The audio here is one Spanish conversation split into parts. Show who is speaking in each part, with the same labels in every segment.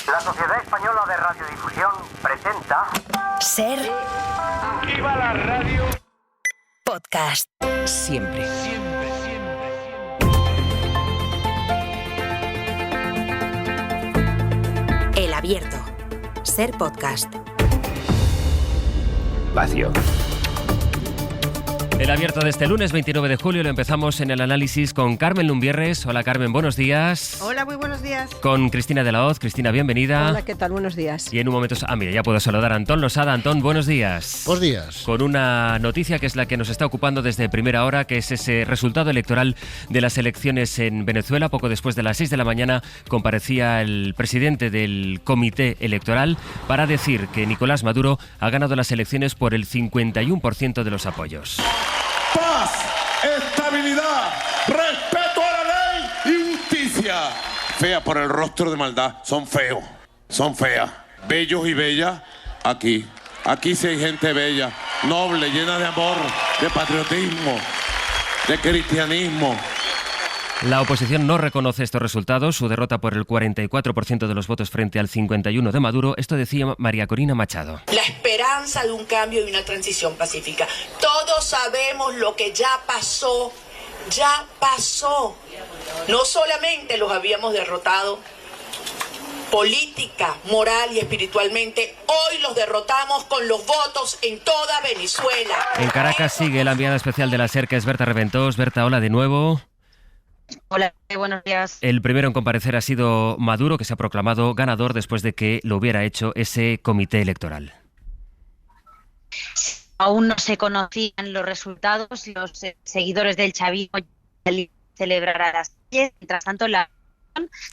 Speaker 1: La Sociedad Española de Radiodifusión presenta...
Speaker 2: Ser...
Speaker 3: ¡Aquí va la radio!
Speaker 2: Podcast.
Speaker 4: Siempre.
Speaker 2: El Abierto. Ser Podcast.
Speaker 4: Vacío.
Speaker 5: El Abierto de este lunes 29 de julio lo empezamos en el análisis con Carmen Lumbierres. Hola Carmen, buenos días.
Speaker 6: Hola, muy buenos días.
Speaker 5: Con Cristina de la Hoz. Cristina, bienvenida.
Speaker 6: Hola, ¿qué tal? Buenos días.
Speaker 5: Y en un momento... mira, ya puedo saludar a Antón Losada. Antón, buenos días.
Speaker 7: Buenos días.
Speaker 5: Con una noticia que es la que nos está ocupando desde primera hora, que es ese resultado electoral de las elecciones en Venezuela. Poco después de las 6 de la mañana comparecía el presidente del comité electoral para decir que Nicolás Maduro ha ganado las elecciones por el 51% de los apoyos.
Speaker 8: Paz, estabilidad, respeto a la ley y justicia. Fea por el rostro de maldad, son feos, son feas. Bellos y bellas, aquí. Aquí sí hay gente bella, noble, llena de amor, de patriotismo, de cristianismo.
Speaker 5: La oposición no reconoce estos resultados, su derrota por el 44% de los votos frente al 51% de Maduro. Esto decía María Corina Machado.
Speaker 9: La esperanza de un cambio y una transición pacífica. Todos sabemos lo que ya pasó. Ya pasó. No solamente los habíamos derrotado política, moral y espiritualmente, hoy los derrotamos con los votos en toda Venezuela.
Speaker 5: En Caracas sigue la enviada especial de la SER, que es Berta Reventós. Berta, hola de nuevo.
Speaker 10: Hola, buenos días.
Speaker 5: El primero en comparecer ha sido Maduro, que se ha proclamado ganador después de que lo hubiera hecho ese comité electoral.
Speaker 10: Aún no se conocían los resultados, los seguidores del chavismo celebrarán las calles. Mientras tanto, la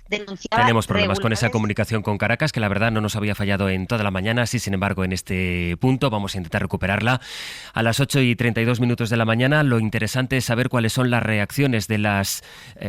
Speaker 10: denunciaba...
Speaker 5: Tenemos problemas con esa comunicación con Caracas, que la verdad no nos había fallado en toda la mañana. Sí, sin embargo, en este punto vamos a intentar recuperarla. A las 8:32 de la mañana, lo interesante es saber cuáles son las reacciones de las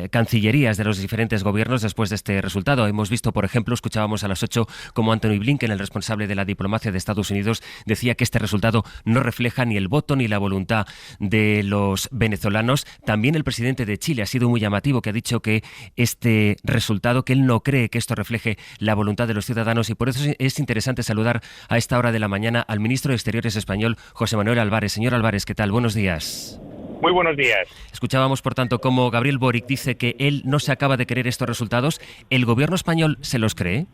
Speaker 5: cancillerías de los diferentes gobiernos después de este resultado. Hemos visto, por ejemplo, escuchábamos a las 8 como Antony Blinken, el responsable de la diplomacia de Estados Unidos, decía que este resultado no refleja ni el voto ni la voluntad de los venezolanos. También el presidente de Chile ha sido muy llamativo, que ha dicho que este resultado, que él no cree que esto refleje la voluntad de los ciudadanos, y por eso es interesante saludar a esta hora de la mañana al ministro de Exteriores español, José Manuel Álvarez. Señor Álvarez, ¿qué tal? Buenos días.
Speaker 3: Muy buenos días.
Speaker 5: Escuchábamos, por tanto, cómo Gabriel Boric dice que él no se acaba de creer estos resultados. ¿El gobierno español se los cree?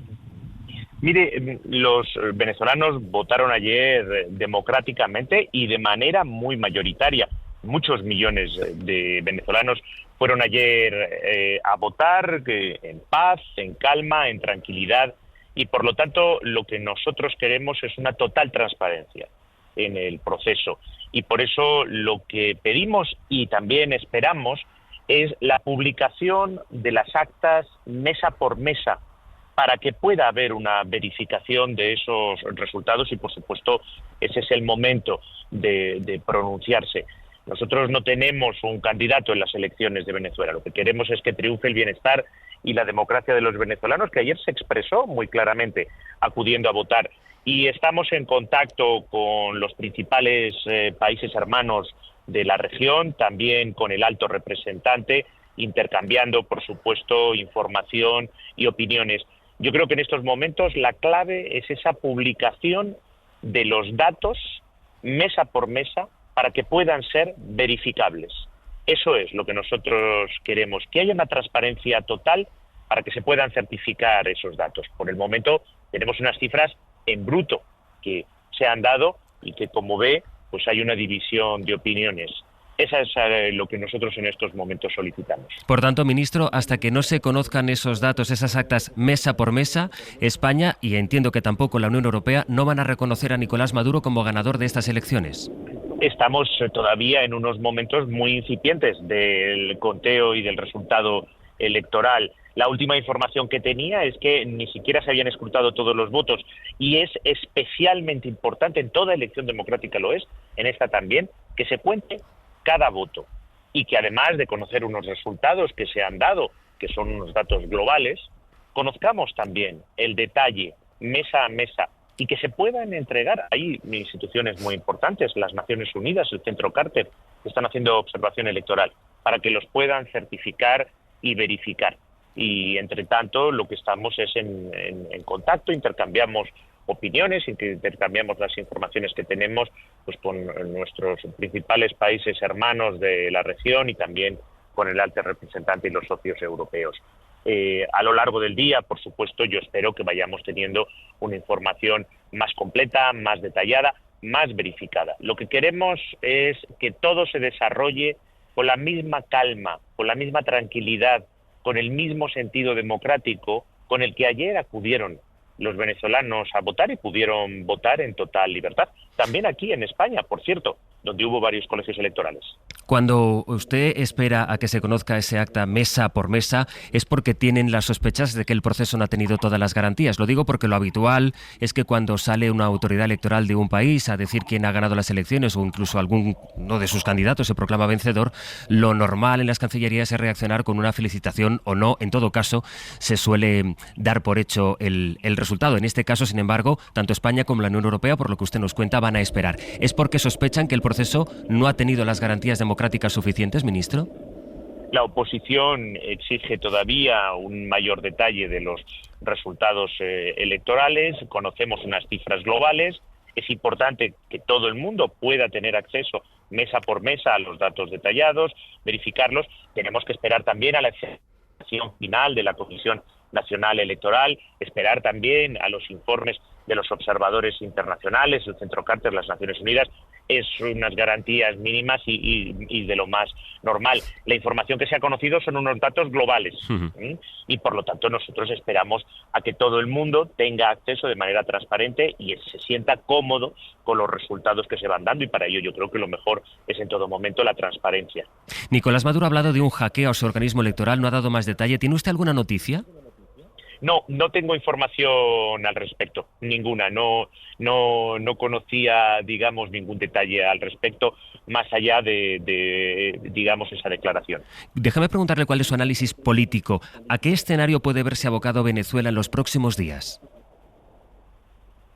Speaker 3: Mire, los venezolanos votaron ayer democráticamente y de manera muy mayoritaria. Muchos millones de venezolanos fueron ayer a votar en paz, en calma, en tranquilidad, y por lo tanto lo que nosotros queremos es una total transparencia en el proceso, y por eso lo que pedimos y también esperamos es la publicación de las actas mesa por mesa, para que pueda haber una verificación de esos resultados, y por supuesto ese es el momento de pronunciarse. Nosotros no tenemos un candidato en las elecciones de Venezuela. Lo que queremos es que triunfe el bienestar y la democracia de los venezolanos, que ayer se expresó muy claramente acudiendo a votar. Y estamos en contacto con los principales países hermanos de la región, también con el alto representante, intercambiando, por supuesto, información y opiniones. Yo creo que en estos momentos la clave es esa publicación de los datos mesa por mesa, para que puedan ser verificables. Eso es lo que nosotros queremos, que haya una transparencia total para que se puedan certificar esos datos. Por el momento tenemos unas cifras en bruto que se han dado y que, como ve, pues hay una división de opiniones. Esa es lo que nosotros en estos momentos solicitamos.
Speaker 5: Por tanto, ministro, hasta que no se conozcan esos datos, esas actas mesa por mesa, España, y entiendo que tampoco la Unión Europea, no van a reconocer a Nicolás Maduro como ganador de estas elecciones.
Speaker 3: Estamos todavía en unos momentos muy incipientes del conteo y del resultado electoral. La última información que tenía es que ni siquiera se habían escrutado todos los votos, y es especialmente importante, en toda elección democrática lo es, en esta también, que se cuente cada voto, y que además de conocer unos resultados que se han dado, que son unos datos globales, conozcamos también el detalle mesa a mesa, y que se puedan entregar. Hay instituciones muy importantes, las Naciones Unidas, el Centro Carter, que están haciendo observación electoral, para que los puedan certificar y verificar. y entre tanto lo que estamos es en contacto, intercambiamos opiniones, intercambiamos las informaciones que tenemos pues con nuestros principales países hermanos de la región y también con el alto representante y los socios europeos. A lo largo del día, por supuesto, yo espero que vayamos teniendo una información más completa, más detallada, más verificada. Lo que queremos es que todo se desarrolle con la misma calma, con la misma tranquilidad, con el mismo sentido democrático con el que ayer acudieron los venezolanos a votar y pudieron votar en total libertad. También aquí en España, por cierto, donde hubo varios colegios electorales.
Speaker 5: Cuando usted espera a que se conozca ese acta mesa por mesa, es porque tienen las sospechas de que el proceso no ha tenido todas las garantías. Lo digo porque lo habitual es que cuando sale una autoridad electoral de un país a decir quién ha ganado las elecciones o incluso alguno de sus candidatos se proclama vencedor, lo normal en las cancillerías es reaccionar con una felicitación o no. En todo caso, se suele dar por hecho el resultado. En este caso, sin embargo, tanto España como la Unión Europea, por lo que usted nos cuenta, van a esperar. ¿Es porque sospechan que el proceso no ha tenido las garantías democráticas suficientes, ministro?
Speaker 3: La oposición exige todavía un mayor detalle de los resultados electorales. Conocemos unas cifras globales. Es importante que todo el mundo pueda tener acceso mesa por mesa a los datos detallados, verificarlos. Tenemos que esperar también a la explicación final de la Comisión Nacional Electoral, esperar también a los informes de los observadores internacionales, el Centro Carter, las Naciones Unidas. Es unas garantías mínimas y de lo más normal. La información que se ha conocido son unos datos globales y por lo tanto nosotros esperamos a que todo el mundo tenga acceso de manera transparente y se sienta cómodo con los resultados que se van dando, y para ello yo creo que lo mejor es en todo momento la transparencia.
Speaker 5: Nicolás Maduro ha hablado de un hackeo a su organismo electoral, no ha dado más detalle. ¿Tiene usted alguna noticia?
Speaker 3: No tengo información al respecto, ninguna. No conocía, digamos, ningún detalle al respecto, más allá de digamos, esa declaración.
Speaker 5: Déjame preguntarle cuál es su análisis político. ¿A qué escenario puede verse abocado Venezuela en los próximos días?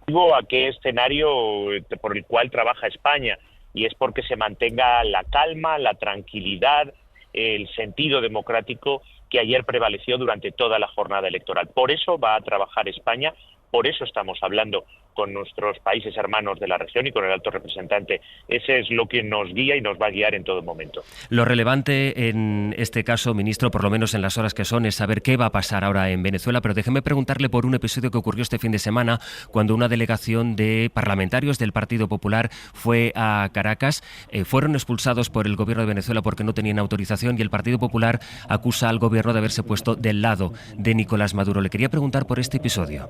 Speaker 3: Digo, a qué escenario por el cual trabaja España, y es porque se mantenga la calma, la tranquilidad, el sentido democrático que ayer prevaleció durante toda la jornada electoral. Por eso va a trabajar España, por eso estamos hablando con nuestros países hermanos de la región y con el alto representante. Ese es lo que nos guía y nos va a guiar en todo momento.
Speaker 5: Lo relevante en este caso, ministro, por lo menos en las horas que son, es saber qué va a pasar ahora en Venezuela, pero déjeme preguntarle por un episodio que ocurrió este fin de semana cuando una delegación de parlamentarios del Partido Popular fue a Caracas. Fueron expulsados por el gobierno de Venezuela porque no tenían autorización y el Partido Popular acusa al gobierno de haberse puesto del lado de Nicolás Maduro. Le quería preguntar por este episodio.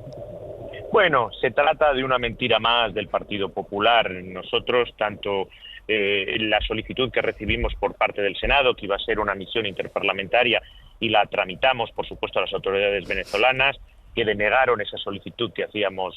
Speaker 3: Bueno, se trata de una mentira más del Partido Popular. Nosotros, tanto la solicitud que recibimos por parte del Senado, que iba a ser una misión interparlamentaria, y la tramitamos, por supuesto, a las autoridades venezolanas, que denegaron esa solicitud que hacíamos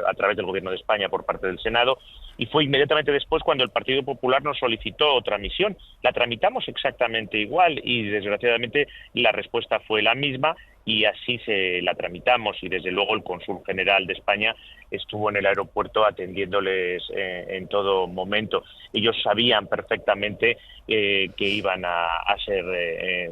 Speaker 3: a través del Gobierno de España por parte del Senado, y fue inmediatamente después cuando el Partido Popular nos solicitó otra misión. La tramitamos exactamente igual y, desgraciadamente, la respuesta fue la misma, y así se la tramitamos, y desde luego el cónsul general de España estuvo en el aeropuerto atendiéndoles en todo momento. Ellos sabían perfectamente que iban a ser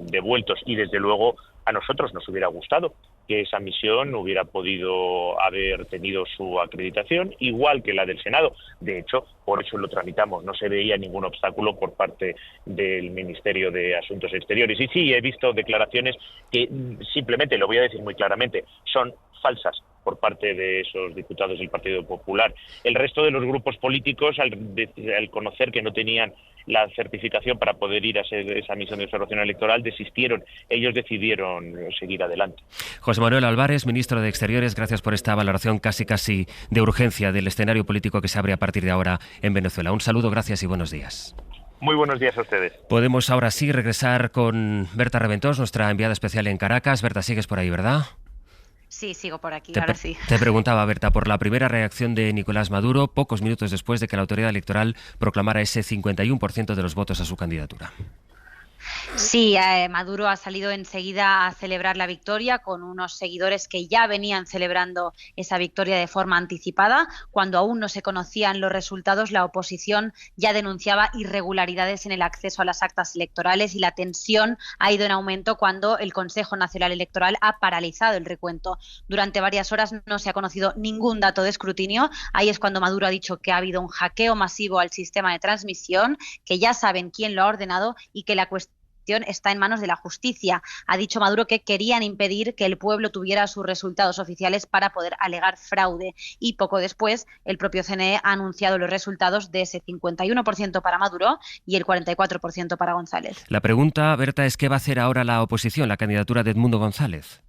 Speaker 3: devueltos, y desde luego a nosotros nos hubiera gustado que esa misión hubiera podido haber tenido su acreditación, igual que la del Senado. De hecho, por eso lo tramitamos. No se veía ningún obstáculo por parte del Ministerio de Asuntos Exteriores. Y sí, he visto declaraciones que simplemente, lo voy a decir muy claramente, son falsas por parte de esos diputados del Partido Popular. El resto de los grupos políticos, al conocer que no tenían la certificación para poder ir a esa misión de observación electoral, desistieron. Ellos decidieron seguir adelante.
Speaker 5: José Manuel Álvarez, ministro de Exteriores, gracias por esta valoración casi de urgencia del escenario político que se abre a partir de ahora en Venezuela. Un saludo, gracias y buenos días.
Speaker 3: Muy buenos días a ustedes.
Speaker 5: Podemos ahora sí regresar con Berta Reventós, nuestra enviada especial en Caracas. Berta, sigues por ahí, ¿verdad?
Speaker 10: Sí, sigo por aquí, ahora sí.
Speaker 5: Te preguntaba, Berta, por la primera reacción de Nicolás Maduro, pocos minutos después de que la autoridad electoral proclamara ese 51% de los votos a su candidatura.
Speaker 10: Sí, Maduro ha salido enseguida a celebrar la victoria con unos seguidores que ya venían celebrando esa victoria de forma anticipada. Cuando aún no se conocían los resultados, la oposición ya denunciaba irregularidades en el acceso a las actas electorales y la tensión ha ido en aumento cuando el Consejo Nacional Electoral ha paralizado el recuento. Durante varias horas no se ha conocido ningún dato de escrutinio. Ahí es cuando Maduro ha dicho que ha habido un hackeo masivo al sistema de transmisión, que ya saben quién lo ha ordenado y que la cuestión está en manos de la justicia. Ha dicho Maduro que querían impedir que el pueblo tuviera sus resultados oficiales para poder alegar fraude. Y poco después, el propio CNE ha anunciado los resultados de ese 51% para Maduro y el 44% para González.
Speaker 5: La pregunta, Berta, es ¿qué va a hacer ahora la oposición, la candidatura de Edmundo González?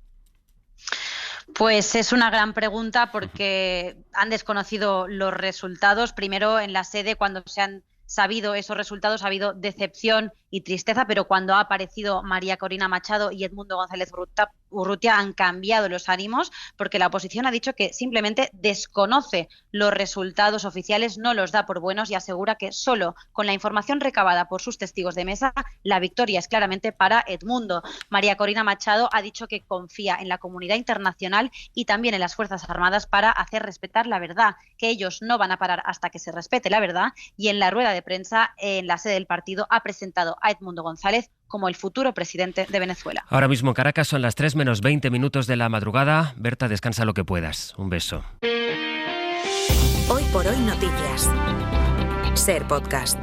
Speaker 10: Pues es una gran pregunta porque han desconocido los resultados. Primero, en la sede, cuando se han sabido esos resultados, ha habido decepción y tristeza, pero cuando ha aparecido María Corina Machado y Edmundo González Urrutia han cambiado los ánimos, porque la oposición ha dicho que simplemente desconoce los resultados oficiales, no los da por buenos y asegura que solo con la información recabada por sus testigos de mesa la victoria es claramente para Edmundo. María Corina Machado ha dicho que confía en la comunidad internacional y también en las Fuerzas Armadas para hacer respetar la verdad, que ellos no van a parar hasta que se respete la verdad, y en la rueda de prensa en la sede del partido ha presentado a Edmundo González como el futuro presidente de Venezuela.
Speaker 5: Ahora mismo en Caracas son las 3 menos 20 minutos de la madrugada. Berta, descansa lo que puedas. Un beso.
Speaker 2: Hoy por hoy noticias. Ser Podcast.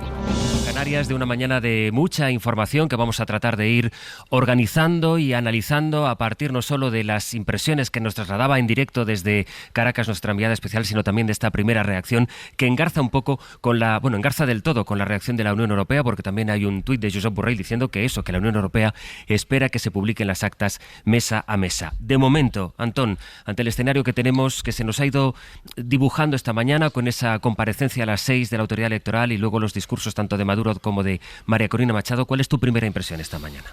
Speaker 5: Canarias, de una mañana de mucha información que vamos a tratar de ir organizando y analizando a partir no solo de las impresiones que nos trasladaba en directo desde Caracas nuestra enviada especial, sino también de esta primera reacción que engarza un poco con engarza del todo con la reacción de la Unión Europea, porque también hay un tuit de Josep Borrell diciendo que la Unión Europea espera que se publiquen las actas mesa a mesa. De momento, Antón, ante el escenario que tenemos, que se nos ha ido dibujando esta mañana con esa comparecencia a las 6 de la autoridad electoral y luego los discursos tanto de Maduro como de María Corina Machado, ¿cuál es tu primera impresión esta mañana?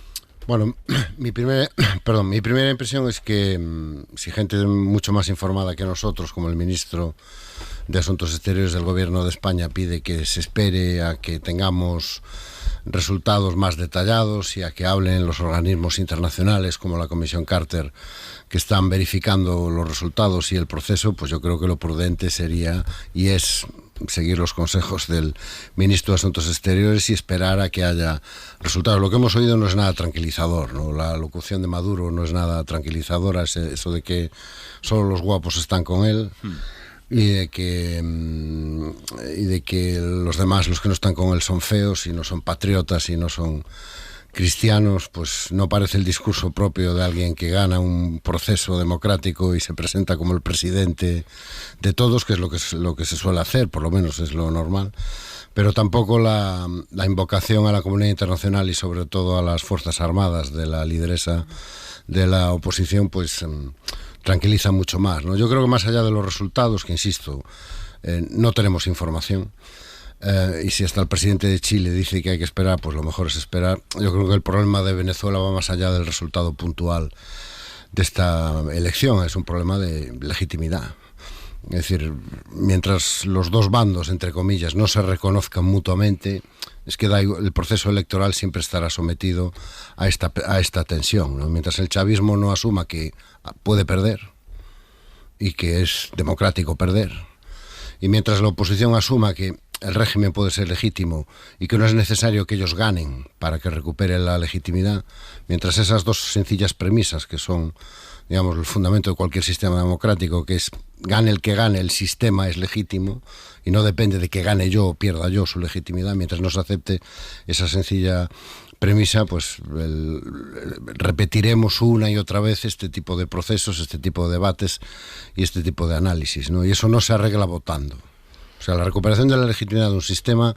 Speaker 4: Bueno, mi primera impresión es que si gente mucho más informada que nosotros, como el ministro de Asuntos Exteriores del Gobierno de España, pide que se espere a que tengamos resultados más detallados y a que hablen los organismos internacionales como la Comisión Carter, que están verificando los resultados y el proceso, pues yo creo que lo prudente sería y es seguir los consejos del ministro de Asuntos Exteriores y esperar a que haya resultados. Lo que hemos oído no es nada tranquilizador, ¿no? La locución de Maduro no es nada tranquilizadora, eso de que solo los guapos están con él y de que los demás, los que no están con él, son feos y no son patriotas y no son cristianos, pues no parece el discurso propio de alguien que gana un proceso democrático y se presenta como el presidente de todos, que es lo que se suele hacer, por lo menos es lo normal, pero tampoco la invocación a la comunidad internacional y sobre todo a las Fuerzas Armadas de la lideresa de la oposición, pues tranquiliza mucho más, ¿no? Yo creo que más allá de los resultados, que insisto, no tenemos información. Y si hasta el presidente de Chile dice que hay que esperar, pues lo mejor es esperar. Yo creo que el problema de Venezuela va más allá del resultado puntual de esta elección, es un problema de legitimidad. Es decir, mientras los dos bandos, entre comillas, no se reconozcan mutuamente, es que el proceso electoral siempre estará sometido a esta tensión, ¿no? Mientras el chavismo no asuma que puede perder y que es democrático perder, y mientras la oposición asuma que el régimen puede ser legítimo y que no es necesario que ellos ganen para que recupere la legitimidad, mientras esas dos sencillas premisas que son, digamos, el fundamento de cualquier sistema democrático, que es gane el que gane, el sistema es legítimo y no depende de que gane yo o pierda yo su legitimidad, mientras no se acepte esa sencilla premisa, pues repetiremos una y otra vez este tipo de procesos, este tipo de debates y este tipo de análisis, ¿no? Y eso no se arregla votando. O sea, la recuperación de la legitimidad de un sistema,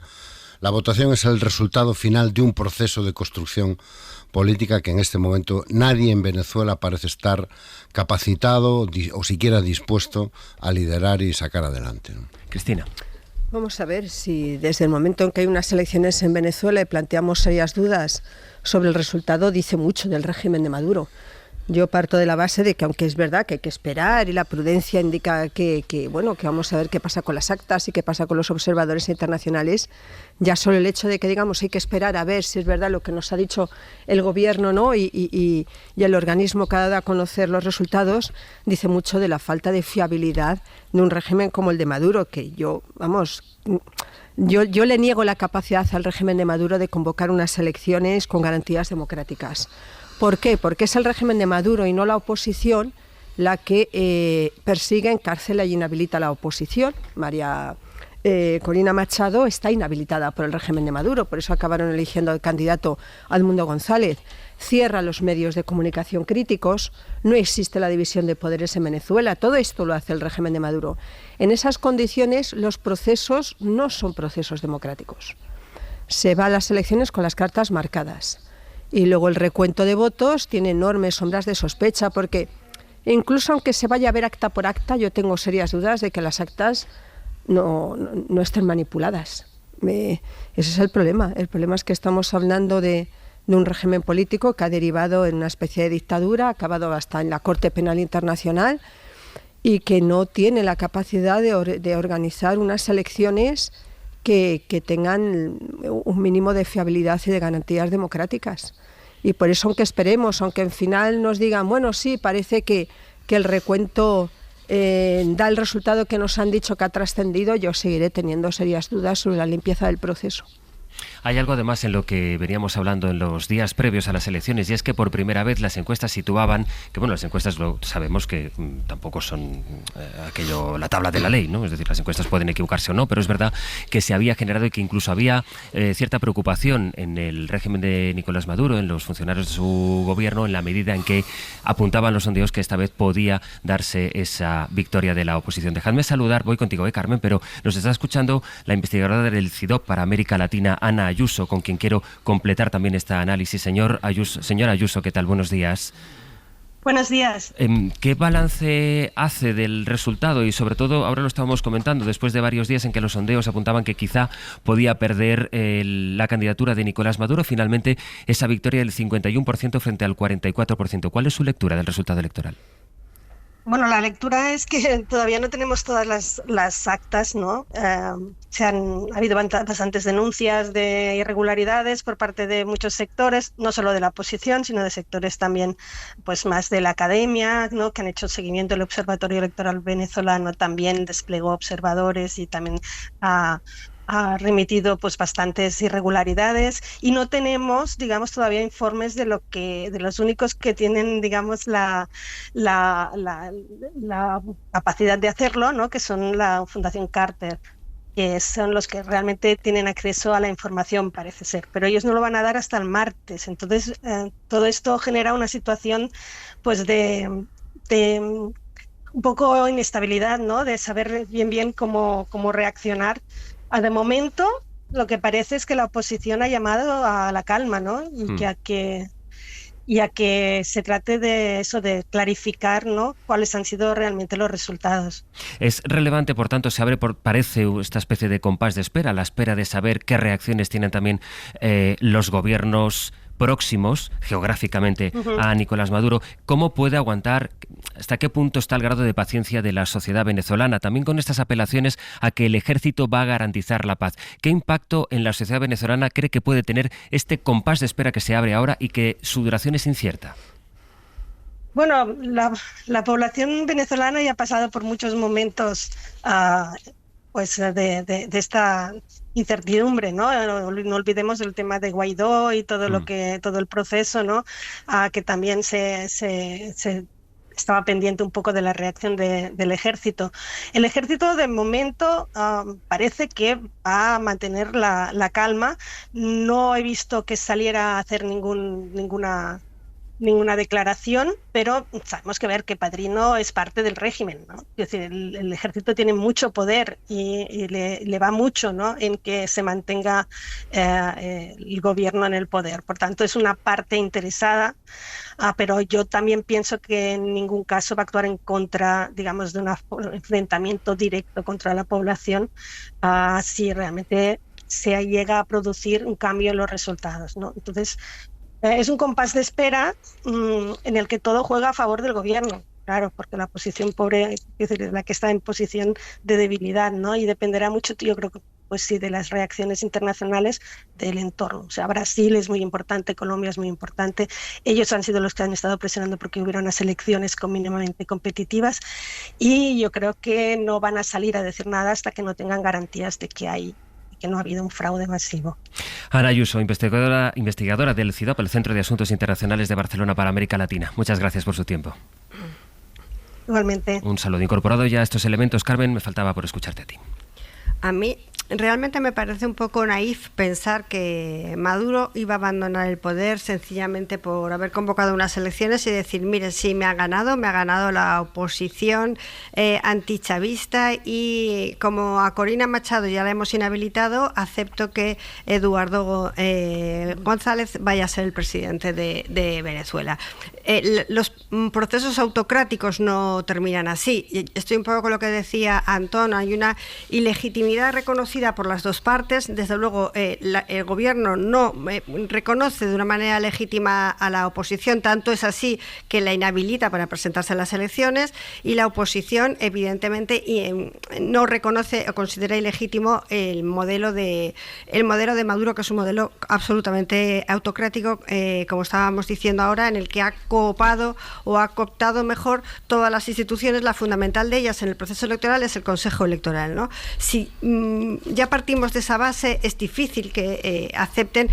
Speaker 4: la votación es el resultado final de un proceso de construcción política que en este momento nadie en Venezuela parece estar capacitado o siquiera dispuesto a liderar y sacar adelante, ¿no?
Speaker 5: Cristina.
Speaker 6: Vamos a ver si desde el momento en que hay unas elecciones en Venezuela y planteamos serias dudas sobre el resultado, dice mucho del régimen de Maduro. Yo parto de la base de que, aunque es verdad que hay que esperar y la prudencia indica que vamos a ver qué pasa con las actas y qué pasa con los observadores internacionales, ya solo el hecho de que digamos hay que esperar a ver si es verdad lo que nos ha dicho el gobierno, ¿no? y el organismo que ha dado a conocer los resultados, dice mucho de la falta de fiabilidad de un régimen como el de Maduro, que yo le niego la capacidad al régimen de Maduro de convocar unas elecciones con garantías democráticas. ¿Por qué? Porque es el régimen de Maduro y no la oposición la que persigue, encarcela y inhabilita a la oposición. María Corina Machado está inhabilitada por el régimen de Maduro, por eso acabaron eligiendo al candidato Edmundo González. Cierra los medios de comunicación críticos, no existe la división de poderes en Venezuela, todo esto lo hace el régimen de Maduro. En esas condiciones los procesos no son procesos democráticos. Se va a las elecciones con las cartas marcadas. Y luego el recuento de votos tiene enormes sombras de sospecha, porque incluso aunque se vaya a ver acta por acta, yo tengo serias dudas de que las actas no estén manipuladas. Ese es el problema. El problema es que estamos hablando de un régimen político que ha derivado en una especie de dictadura, ha acabado hasta en la Corte Penal Internacional y que no tiene la capacidad de organizar unas elecciones que tengan un mínimo de fiabilidad y de garantías democráticas. Y por eso, aunque esperemos, aunque en final nos digan, bueno, sí, parece que el recuento da el resultado que nos han dicho que ha trascendido, yo seguiré teniendo serias dudas sobre la limpieza del proceso.
Speaker 5: Hay algo además en lo que veníamos hablando en los días previos a las elecciones, y es que por primera vez las encuestas situaban, que bueno, las encuestas lo sabemos que tampoco son la tabla de la ley, ¿no? Es decir, las encuestas pueden equivocarse o no, pero es verdad que se había generado y que incluso había cierta preocupación en el régimen de Nicolás Maduro, en los funcionarios de su gobierno, en la medida en que apuntaban los sondeos que esta vez podía darse esa victoria de la oposición. Dejadme saludar, voy contigo, Carmen, pero nos está escuchando la investigadora del CIDOB para América Latina, Ana Ayuso, con quien quiero completar también este análisis. Señora Ayuso, ¿qué tal? Buenos días.
Speaker 7: Buenos días.
Speaker 5: ¿Qué balance hace del resultado? Y sobre todo, ahora lo estábamos comentando, después de varios días en que los sondeos apuntaban que quizá podía perder la candidatura de Nicolás Maduro, finalmente esa victoria del 51% frente al 44%. ¿Cuál es su lectura del resultado electoral?
Speaker 7: Bueno, la lectura es que todavía no tenemos todas las actas, ¿no? Ha habido bastantes denuncias de irregularidades por parte de muchos sectores, no solo de la oposición, sino de sectores también, pues más de la academia, ¿no? Que han hecho seguimiento. El Observatorio Electoral Venezolano también desplegó observadores y también ha remitido pues bastantes irregularidades, y no tenemos, digamos, todavía informes de los únicos que tienen, digamos, la capacidad de hacerlo, ¿no? Que son la Fundación Carter, que son los que realmente tienen acceso a la información, parece ser, pero ellos no lo van a dar hasta el martes. Entonces todo esto genera una situación pues de un poco inestabilidad, ¿no? De saber bien cómo reaccionar. De momento, lo que parece es que la oposición ha llamado a la calma, ¿no? Y a que se trate de eso, de clarificar, ¿no? Cuáles han sido realmente los resultados.
Speaker 5: Es relevante, por tanto, se abre, parece, esta especie de compás de espera, la espera de saber qué reacciones tienen también los gobiernos próximos geográficamente a Nicolás Maduro. ¿Cómo puede aguantar? ¿Hasta qué punto está el grado de paciencia de la sociedad venezolana? También con estas apelaciones a que el ejército va a garantizar la paz. ¿Qué impacto en la sociedad venezolana cree que puede tener este compás de espera que se abre ahora y que su duración es incierta?
Speaker 7: Bueno, la población venezolana ya ha pasado por muchos momentos pues de esta incertidumbre, ¿no? No olvidemos el tema de Guaidó y todo todo el proceso, ¿no? Que también se estaba pendiente un poco de la reacción del ejército. El ejército de momento parece que va a mantener la calma. No he visto que saliera a hacer ninguna declaración, pero sabemos que ver que Padrino es parte del régimen, ¿no? Es decir, el ejército tiene mucho poder y le va mucho, ¿no? En que se mantenga el gobierno en el poder. Por tanto, es una parte interesada, pero yo también pienso que en ningún caso va a actuar en contra, digamos, de un enfrentamiento directo contra la población, si realmente se llega a producir un cambio en los resultados, ¿no? Entonces, Es un compás de espera en el que todo juega a favor del gobierno. Claro, porque la posición pobre es decir, la que está en posición de debilidad, ¿no? Y dependerá mucho, yo creo que pues sí, de las reacciones internacionales del entorno. O sea, Brasil es muy importante, Colombia es muy importante. Ellos han sido los que han estado presionando porque hubiera unas elecciones mínimamente competitivas y yo creo que no van a salir a decir nada hasta que no tengan garantías de que no ha habido un fraude masivo.
Speaker 5: Ana Ayuso, investigadora del CIDAP, el Centro de Asuntos Internacionales de Barcelona para América Latina. Muchas gracias por su tiempo.
Speaker 7: Igualmente.
Speaker 5: Un saludo. Incorporado ya a estos elementos, Carmen, me faltaba por escucharte a ti.
Speaker 11: A mí realmente me parece un poco naif pensar que Maduro iba a abandonar el poder sencillamente por haber convocado unas elecciones y decir, mire, sí, me ha ganado la oposición antichavista y como a Corina Machado ya la hemos inhabilitado, acepto que Eduardo González vaya a ser el presidente de Venezuela. Los procesos autocráticos no terminan así. Estoy un poco con lo que decía Antón, hay una ilegitimidad reconocida por las dos partes. Desde luego el gobierno no reconoce de una manera legítima a la oposición, tanto es así que la inhabilita para presentarse a las elecciones, y la oposición evidentemente no reconoce o considera ilegítimo el modelo de Maduro, que es un modelo absolutamente autocrático, como estábamos diciendo ahora, en el que ha coopado o ha cooptado mejor todas las instituciones. La fundamental de ellas en el proceso electoral es el Consejo Electoral, ¿no? Si ya partimos de esa base, es difícil que acepten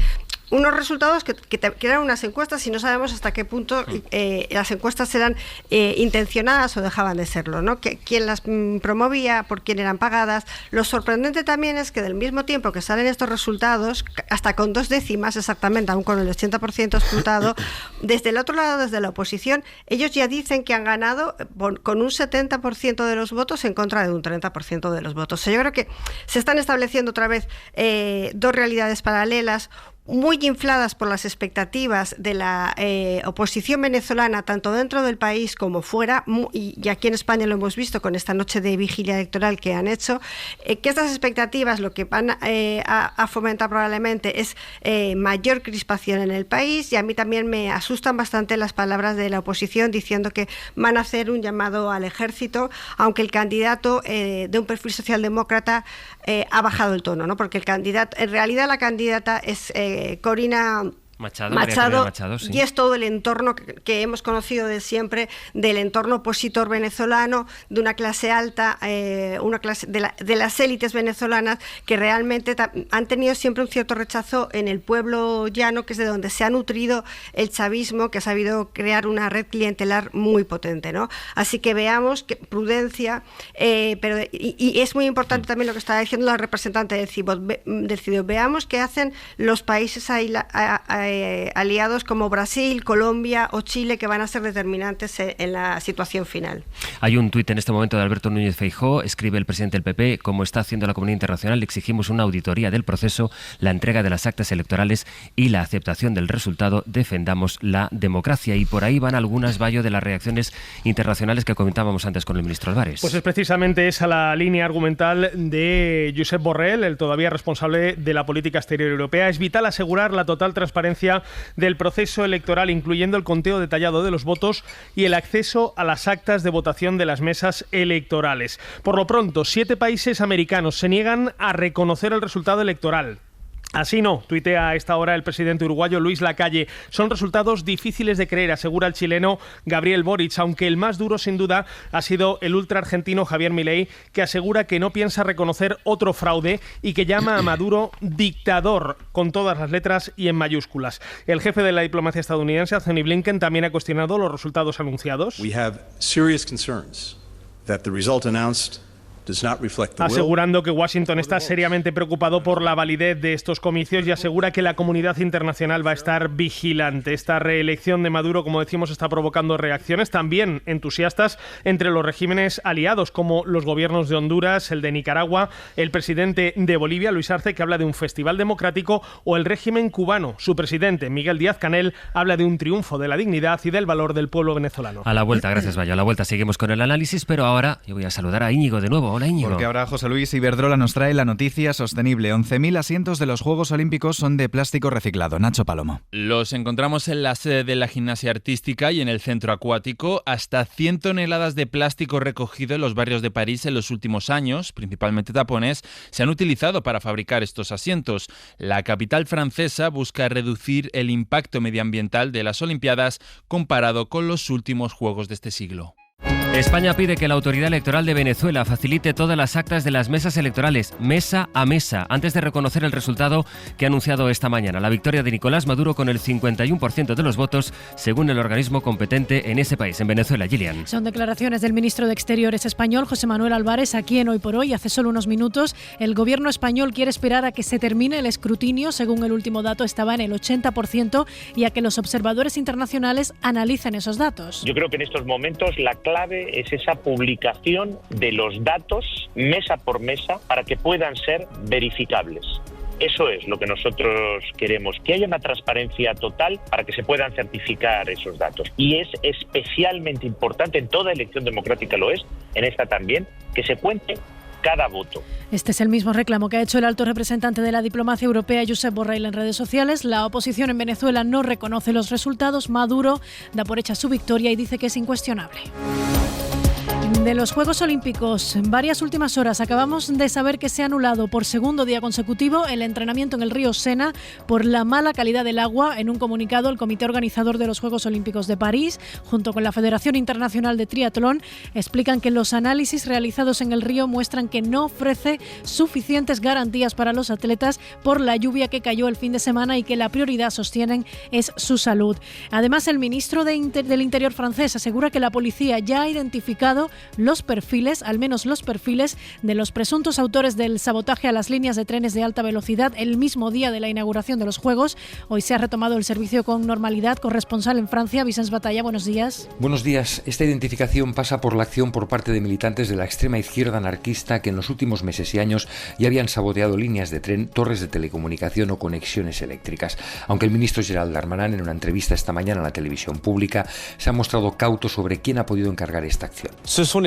Speaker 11: unos resultados que eran unas encuestas y no sabemos hasta qué punto las encuestas eran intencionadas o dejaban de serlo, ¿no? ¿Quién las promovía? ¿Por quién eran pagadas? Lo sorprendente también es que del mismo tiempo que salen estos resultados, hasta con 2 décimas exactamente, aún con el 80% escrutado, desde el otro lado, desde la oposición, ellos ya dicen que han ganado con un 70% de los votos en contra de un 30% de los votos. O sea, yo creo que se están estableciendo otra vez dos realidades paralelas, muy infladas por las expectativas de la oposición venezolana, tanto dentro del país como fuera, y aquí en España lo hemos visto con esta noche de vigilia electoral que han hecho, que estas expectativas lo que van a fomentar probablemente es mayor crispación en el país, y a mí también me asustan bastante las palabras de la oposición diciendo que van a hacer un llamado al ejército, aunque el candidato de un perfil socialdemócrata ha bajado el tono, ¿no? Porque el candidato, en realidad la candidata es Corina Machado, sí. Y es todo el entorno que hemos conocido de siempre, del entorno opositor venezolano, de una clase alta, una clase de las élites venezolanas que realmente han tenido siempre un cierto rechazo en el pueblo llano, que es de donde se ha nutrido el chavismo, que ha sabido crear una red clientelar muy potente, ¿no? Así que veamos que prudencia, y es muy importante también lo que estaba diciendo la representante del CIDO. Veamos qué hacen los países aliados como Brasil, Colombia o Chile, que van a ser determinantes en la situación final.
Speaker 5: Hay un tuit en este momento de Alberto Núñez Feijóo, escribe el presidente del PP, como está haciendo la comunidad internacional, exigimos una auditoría del proceso, la entrega de las actas electorales y la aceptación del resultado, defendamos la democracia. Y por ahí van algunas, Bayo, de las reacciones internacionales que comentábamos antes con el ministro Álvarez.
Speaker 12: Pues es precisamente esa la línea argumental de Josep Borrell, el todavía responsable de la política exterior europea. Es vital asegurar la total transparencia del proceso electoral, incluyendo el conteo detallado de los votos y el acceso a las actas de votación de las mesas electorales. Por lo pronto, 7 países americanos se niegan a reconocer el resultado electoral. Así no, tuitea a esta hora el presidente uruguayo Luis Lacalle. Son resultados difíciles de creer, asegura el chileno Gabriel Boric, aunque el más duro sin duda ha sido el ultra argentino Javier Milei, que asegura que no piensa reconocer otro fraude y que llama a Maduro dictador, con todas las letras y en mayúsculas. El jefe de la diplomacia estadounidense, Anthony Blinken, también ha cuestionado los resultados anunciados.
Speaker 13: We have serious concerns that the result announced
Speaker 12: asegurando que Washington está seriamente preocupado por la validez de estos comicios y asegura que la comunidad internacional va a estar vigilante. Esta reelección de Maduro, como decimos, está provocando reacciones también entusiastas entre los regímenes aliados, como los gobiernos de Honduras, el de Nicaragua, el presidente de Bolivia, Luis Arce, que habla de un festival democrático, o el régimen cubano. Su presidente, Miguel Díaz-Canel, habla de un triunfo de la dignidad y del valor del pueblo venezolano.
Speaker 5: A la vuelta, gracias, Bayo. A la vuelta seguimos con el análisis, pero ahora yo voy a saludar a Íñigo de nuevo. Íñigo. Hola, Íñigo.
Speaker 14: Porque ahora José Luis Iberdrola nos trae la noticia sostenible. 11.000 asientos de los Juegos Olímpicos son de plástico reciclado. Nacho Palomo.
Speaker 15: Los encontramos en la sede de la gimnasia artística y en el centro acuático. Hasta 100 toneladas de plástico recogido en los barrios de París en los últimos años, principalmente tapones, se han utilizado para fabricar estos asientos. La capital francesa busca reducir el impacto medioambiental de las Olimpiadas comparado con los últimos Juegos de este siglo.
Speaker 5: España pide que la Autoridad Electoral de Venezuela facilite todas las actas de las mesas electorales, mesa a mesa, antes de reconocer el resultado que ha anunciado esta mañana. La victoria de Nicolás Maduro con el 51% de los votos, según el organismo competente en ese país, en Venezuela. Gillian.
Speaker 16: Son declaraciones del ministro de Exteriores español, José Manuel Álvarez, aquí en Hoy por Hoy. Hace solo unos minutos, el gobierno español quiere esperar a que se termine el escrutinio. Según el último dato, estaba en el 80%, y a que los observadores internacionales analicen esos datos.
Speaker 3: Yo creo que en estos momentos la clave es esa publicación de los datos mesa por mesa para que puedan ser verificables. Eso es lo que nosotros queremos, que haya una transparencia total para que se puedan certificar esos datos. Y es especialmente importante, en toda elección democrática lo es, en esta también, que se cuente cada voto.
Speaker 16: Este es el mismo reclamo que ha hecho el alto representante de la diplomacia europea, Josep Borrell, en redes sociales. La oposición en Venezuela no reconoce los resultados. Maduro da por hecha su victoria y dice que es incuestionable. De los Juegos Olímpicos, en varias últimas horas acabamos de saber que se ha anulado por segundo día consecutivo el entrenamiento en el río Sena por la mala calidad del agua. En un comunicado, el comité organizador de los Juegos Olímpicos de París, junto con la Federación Internacional de Triatlón, explican que los análisis realizados en el río muestran que no ofrece suficientes garantías para los atletas por la lluvia que cayó el fin de semana y que la prioridad, sostienen, es su salud. Además, el ministro del Interior francés asegura que la policía ya ha identificado los perfiles, al menos los perfiles, de los presuntos autores del sabotaje a las líneas de trenes de alta velocidad el mismo día de la inauguración de los Juegos. Hoy se ha retomado el servicio con normalidad. Corresponsal en Francia, Vicens Batalla, buenos días.
Speaker 17: Buenos días. Esta identificación pasa por la acción por parte de militantes de la extrema izquierda anarquista que en los últimos meses y años ya habían saboteado líneas de tren, torres de telecomunicación o conexiones eléctricas. Aunque el ministro Gerald Darmanin, en una entrevista esta mañana a la televisión pública, se ha mostrado cauto sobre quién ha podido encargar esta acción. Son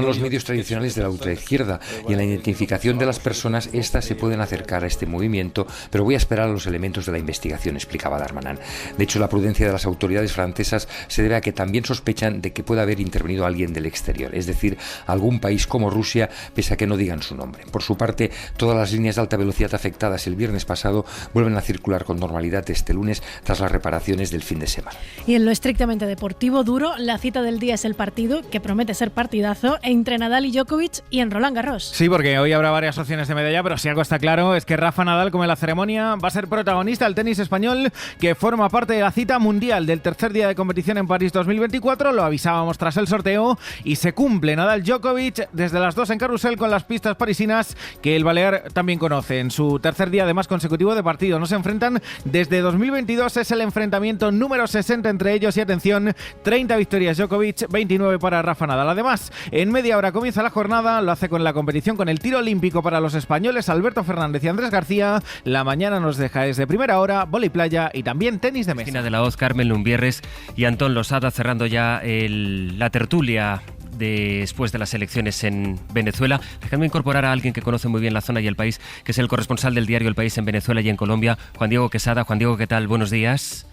Speaker 17: los medios tradicionales de la ultraizquierda, y en la identificación de las personas, estas se pueden acercar a este movimiento, pero voy a esperar a los elementos de la investigación, explicaba Darmanin. De hecho, la prudencia de las autoridades francesas se debe a que también sospechan de que pueda haber intervenido alguien del exterior, es decir, algún país como Rusia, pese a que no digan su nombre. Por su parte, todas las líneas de alta velocidad afectadas el viernes pasado vuelven a circular con normalidad este lunes tras las reparaciones del fin de semana.
Speaker 16: Y en lo estrictamente deportivo, Duro, la cita del día es el partido, que promete ser partidazo, entre Nadal y Djokovic y en Roland Garros.
Speaker 12: Sí, porque hoy habrá varias opciones de medalla, pero si algo está claro es que Rafa Nadal, como en la ceremonia, va a ser protagonista del tenis español, que forma parte de la cita mundial del tercer día de competición en París 2024. Lo avisábamos tras el sorteo y se cumple. Nadal-Djokovic desde las 2 en carrusel con las pistas parisinas que el balear también conoce. En su tercer día además consecutivo de partido no se enfrentan desde 2022. Es el enfrentamiento número 60 entre ellos y, atención, 30 victorias Djokovic, 29 para Rafa Nadal. Además, en media hora comienza la jornada, lo hace con la competición con el tiro olímpico para los españoles Alberto Fernández y Andrés García. La mañana nos deja desde primera hora vóley playa y también tenis de mesa.
Speaker 5: Cristina de la Hoz, Carmen Lumbierres y Antón Losada cerrando ya la tertulia después de las elecciones en Venezuela. Déjame incorporar a alguien que conoce muy bien la zona y el país, que es el corresponsal del diario El País en Venezuela y en Colombia, Juan Diego Quesada. Juan Diego, ¿qué tal? Buenos días.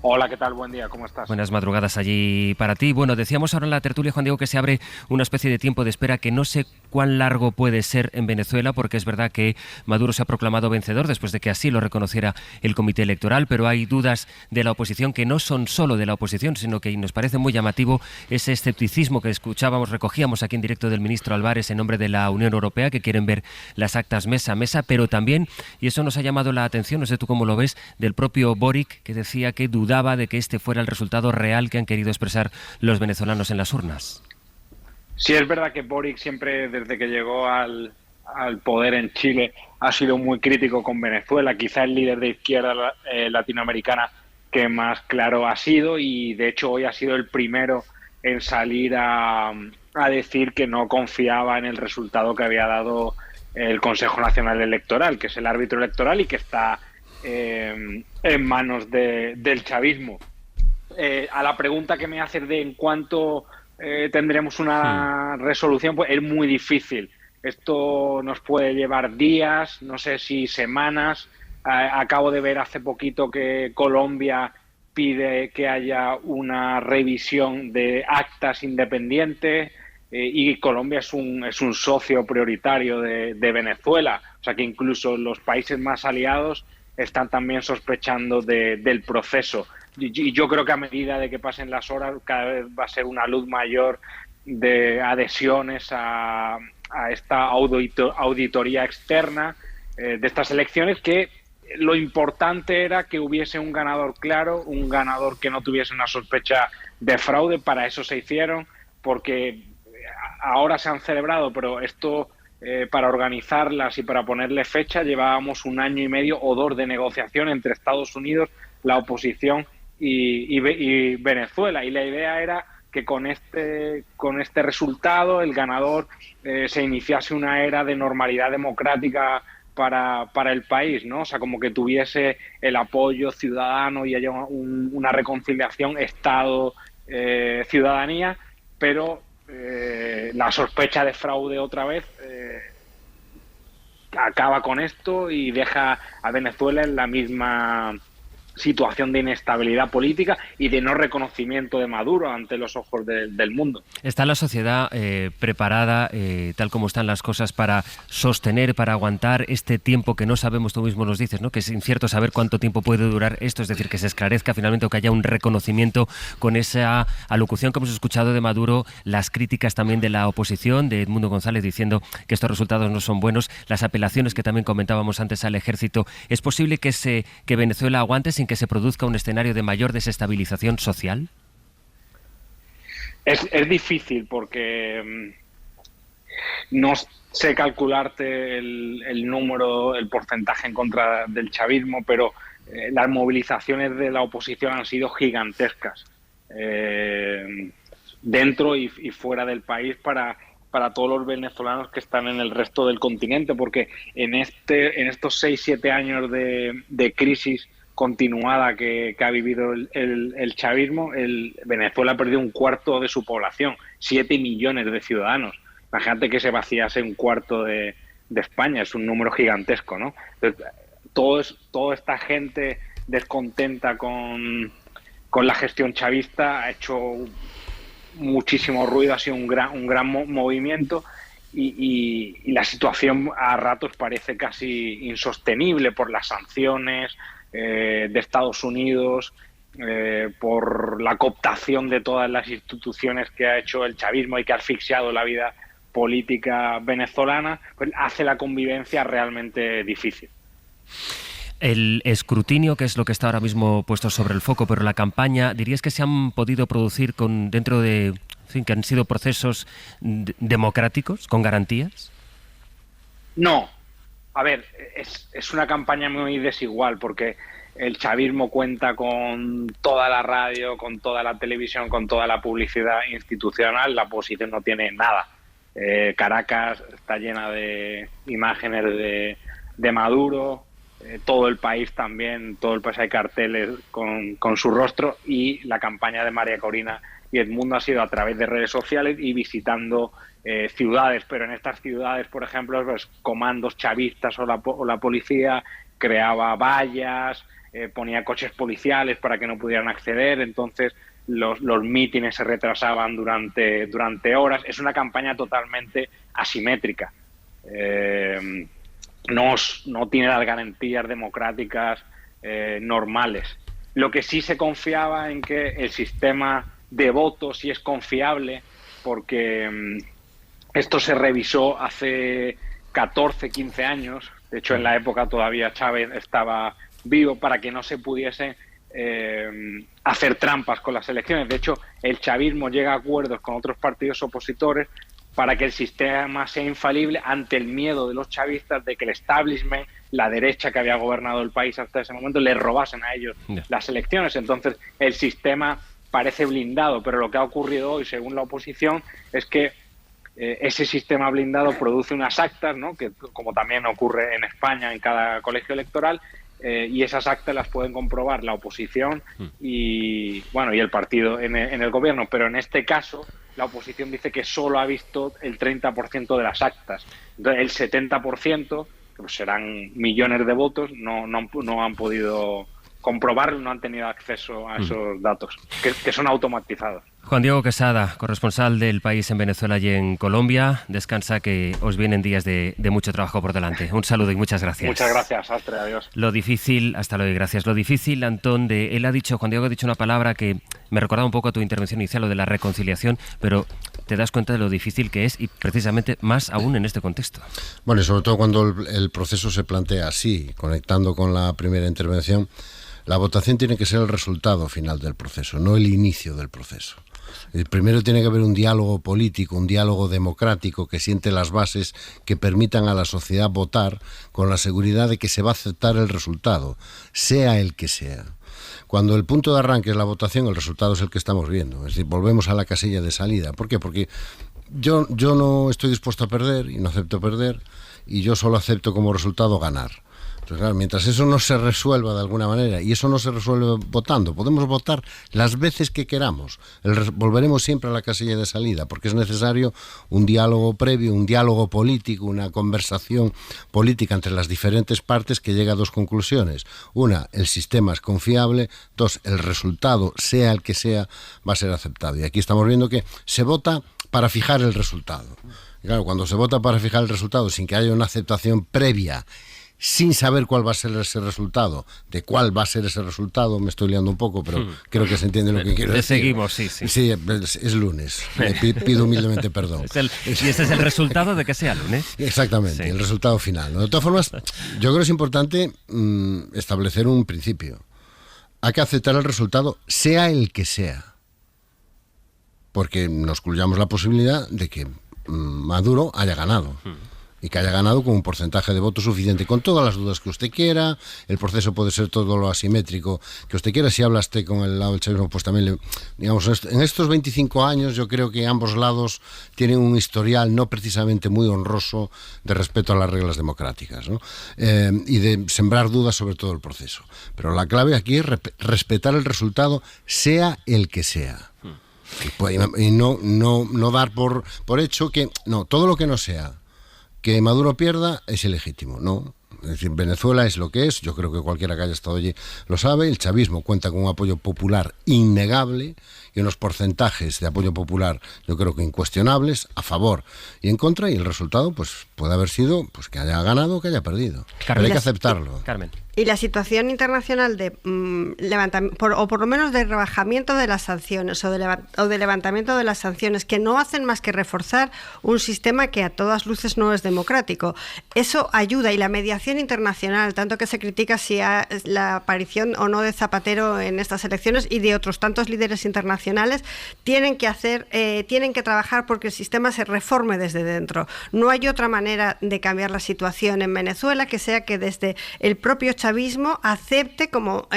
Speaker 18: Hola, ¿qué tal? Buen día, ¿cómo estás?
Speaker 5: Buenas madrugadas allí para ti. Bueno, decíamos ahora en la tertulia, Juan Diego, que se abre una especie de tiempo de espera que no sé cuán largo puede ser en Venezuela, porque es verdad que Maduro se ha proclamado vencedor después de que así lo reconociera el Comité Electoral, pero hay dudas de la oposición que no son solo de la oposición, sino que nos parece muy llamativo ese escepticismo que recogíamos aquí en directo del ministro Álvarez en nombre de la Unión Europea, que quieren ver las actas mesa a mesa, pero también, y eso nos ha llamado la atención, no sé tú cómo lo ves, del propio Boric, que decía que dudaba de que este fuera el resultado real que han querido expresar los venezolanos en las urnas.
Speaker 18: Sí, es verdad que Boric siempre, desde que llegó al poder en Chile, ha sido muy crítico con Venezuela, quizá el líder de izquierda latinoamericana que más claro ha sido, y de hecho hoy ha sido el primero en salir a decir que no confiaba en el resultado que había dado el Consejo Nacional Electoral, que es el árbitro electoral y que está en manos del chavismo. A la pregunta que me haces de en cuánto tendremos una resolución, pues es muy difícil. Esto nos puede llevar días, no sé si semanas. Acabo de ver hace poquito que Colombia pide que haya una revisión de actas independientes y Colombia es un socio prioritario de Venezuela. O sea que incluso los países más aliados están también sospechando del proceso. Y yo creo que a medida de que pasen las horas cada vez va a ser una luz mayor de adhesiones a esta auditoría externa de estas elecciones, que lo importante era que hubiese un ganador claro, un ganador que no tuviese una sospecha de fraude. Para eso se hicieron, porque ahora se han celebrado, pero esto para organizarlas y para ponerle fecha llevábamos 1 año y medio o 2 de negociación entre Estados Unidos, la oposición y Venezuela, y la idea era que con este resultado el ganador se iniciase una era de normalidad democrática para el país, ¿no? O sea, como que tuviese el apoyo ciudadano y haya una reconciliación Estado-ciudadanía, pero la sospecha de fraude otra vez acaba con esto y deja a Venezuela en la misma situación de inestabilidad política y de no reconocimiento de Maduro ante los ojos del mundo.
Speaker 5: ¿Está la sociedad preparada, tal como están las cosas, para sostener, para aguantar este tiempo que no sabemos? Tú mismo nos dices, ¿no?, que es incierto saber cuánto tiempo puede durar esto, es decir, que se esclarezca finalmente o que haya un reconocimiento con esa alocución que hemos escuchado de Maduro, las críticas también de la oposición, de Edmundo González, diciendo que estos resultados no son buenos, las apelaciones que también comentábamos antes al ejército. ¿Es posible que Venezuela aguante sin que se produzca un escenario de mayor desestabilización social?
Speaker 18: Es difícil porque no sé calcularte el número, el porcentaje en contra del chavismo, pero las movilizaciones de la oposición han sido gigantescas dentro y fuera del país para todos los venezolanos que están en el resto del continente, porque en estos 6-7 años de crisis continuada que ha vivido el chavismo, Venezuela ha perdido 1/4 de su población, 7 millones de ciudadanos. Imagínate que se vaciase 1/4 de España, es un número gigantesco, ¿no? Entonces, toda esta gente descontenta con la gestión chavista ha hecho muchísimo ruido, ha sido un gran movimiento y la situación a ratos parece casi insostenible por las sanciones de Estados Unidos, por la cooptación de todas las instituciones que ha hecho el chavismo y que ha asfixiado la vida política venezolana, pues hace la convivencia realmente difícil.
Speaker 5: El escrutinio, que es lo que está ahora mismo puesto sobre el foco, pero la campaña, ¿dirías que se han podido producir dentro de, que han sido procesos democráticos, con garantías?
Speaker 18: No. A ver, es una campaña muy desigual porque el chavismo cuenta con toda la radio, con toda la televisión, con toda la publicidad institucional. La oposición no tiene nada. Caracas está llena de imágenes de Maduro, todo el país también, todo el país hay carteles con su rostro, y la campaña de María Corina y Edmundo ha sido a través de redes sociales y visitando ciudades, pero en estas ciudades, por ejemplo, pues, comandos chavistas o la policía creaba vallas, ponía coches policiales para que no pudieran acceder, entonces los mítines se retrasaban durante horas. Es una campaña totalmente asimétrica. No tiene las garantías democráticas normales. Lo que sí se confiaba en que el sistema de voto sí es confiable, porque esto se revisó hace 14, 15 años. De hecho, en la época todavía Chávez estaba vivo, para que no se pudiese hacer trampas con las elecciones. De hecho, el chavismo llega a acuerdos con otros partidos opositores para que el sistema sea infalible ante el miedo de los chavistas de que el establishment, la derecha que había gobernado el país hasta ese momento, les robasen a ellos las elecciones. Entonces, el sistema parece blindado, pero lo que ha ocurrido hoy, según la oposición, es que ese sistema blindado produce unas actas, ¿no?, que, como también ocurre en España en cada colegio electoral, y esas actas las pueden comprobar la oposición y el partido en el gobierno. Pero en este caso, la oposición dice que solo ha visto el 30% de las actas. Entonces, el 70%, que serán millones de votos, no han podido comprobarlo, no han tenido acceso a esos datos, que son automatizados.
Speaker 5: Juan Diego Quesada, corresponsal del País en Venezuela y en Colombia. Descansa, que os vienen días de mucho trabajo por delante. Un saludo y muchas gracias.
Speaker 18: Muchas gracias, Astre, adiós.
Speaker 5: Lo difícil, hasta luego y gracias. Lo difícil, Antón, Juan Diego ha dicho una palabra que me recordaba un poco a tu intervención inicial, lo de la reconciliación, pero te das cuenta de lo difícil que es y precisamente más aún en este contexto.
Speaker 4: Bueno, y sobre todo cuando el proceso se plantea así, conectando con la primera intervención, la votación tiene que ser el resultado final del proceso, no el inicio del proceso. Primero tiene que haber un diálogo político, un diálogo democrático que siente las bases que permitan a la sociedad votar con la seguridad de que se va a aceptar el resultado, sea el que sea. Cuando el punto de arranque es la votación, el resultado es el que estamos viendo. Es decir, volvemos a la casilla de salida. ¿Por qué? Porque yo no estoy dispuesto a perder y no acepto perder, y yo solo acepto como resultado ganar. Entonces, claro, mientras eso no se resuelva de alguna manera, y eso no se resuelve votando, podemos votar las veces que queramos, volveremos siempre a la casilla de salida, porque es necesario un diálogo previo, un diálogo político, una conversación política entre las diferentes partes que llega a dos conclusiones. Una, el sistema es confiable. Dos, el resultado, sea el que sea, va a ser aceptado. Y aquí estamos viendo que se vota para fijar el resultado. Y claro, cuando se vota para fijar el resultado sin que haya una aceptación previa, sin saber cuál va a ser ese resultado, de cuál va a ser ese resultado, me estoy liando un poco, pero creo que se entiende lo que quiero decir.
Speaker 5: Seguimos, sí.
Speaker 4: Sí, es lunes, pido humildemente perdón.
Speaker 5: Y ese es el resultado de que sea lunes.
Speaker 4: Exactamente, sí. El resultado final, ¿no? De todas formas, yo creo que es importante establecer un principio. Hay que aceptar el resultado, sea el que sea, porque nos excluyamos la posibilidad de que Maduro haya ganado. Y que haya ganado con un porcentaje de votos suficiente, con todas las dudas que usted quiera. El proceso puede ser todo lo asimétrico que usted quiera. Si hablaste con el lado del chavismo, pues también, digamos, en estos 25 años yo creo que ambos lados tienen un historial no precisamente muy honroso de respeto a las reglas democráticas, ¿no? Y de sembrar dudas sobre todo el proceso. Pero la clave aquí es respetar el resultado, sea el que sea. Y no dar por hecho que no, todo lo que no sea que Maduro pierda es ilegítimo, ¿no? Es decir, Venezuela es lo que es, yo creo que cualquiera que haya estado allí lo sabe. El chavismo cuenta con un apoyo popular innegable y unos porcentajes de apoyo popular yo creo que incuestionables, a favor y en contra, y el resultado pues puede haber sido pues que haya ganado o que haya perdido. Carmen, pero hay que aceptarlo.
Speaker 5: Carmen.
Speaker 11: Y la situación internacional de o por lo menos de rebajamiento de las sanciones o de levantamiento de las sanciones, que no hacen más que reforzar un sistema que a todas luces no es democrático. Eso ayuda, y la mediación internacional, tanto que se critica si la aparición o no de Zapatero en estas elecciones y de otros tantos líderes internacionales, tienen que trabajar porque el sistema se reforme desde dentro. No hay otra manera de cambiar la situación en Venezuela que sea que desde el propio chavismo acepte como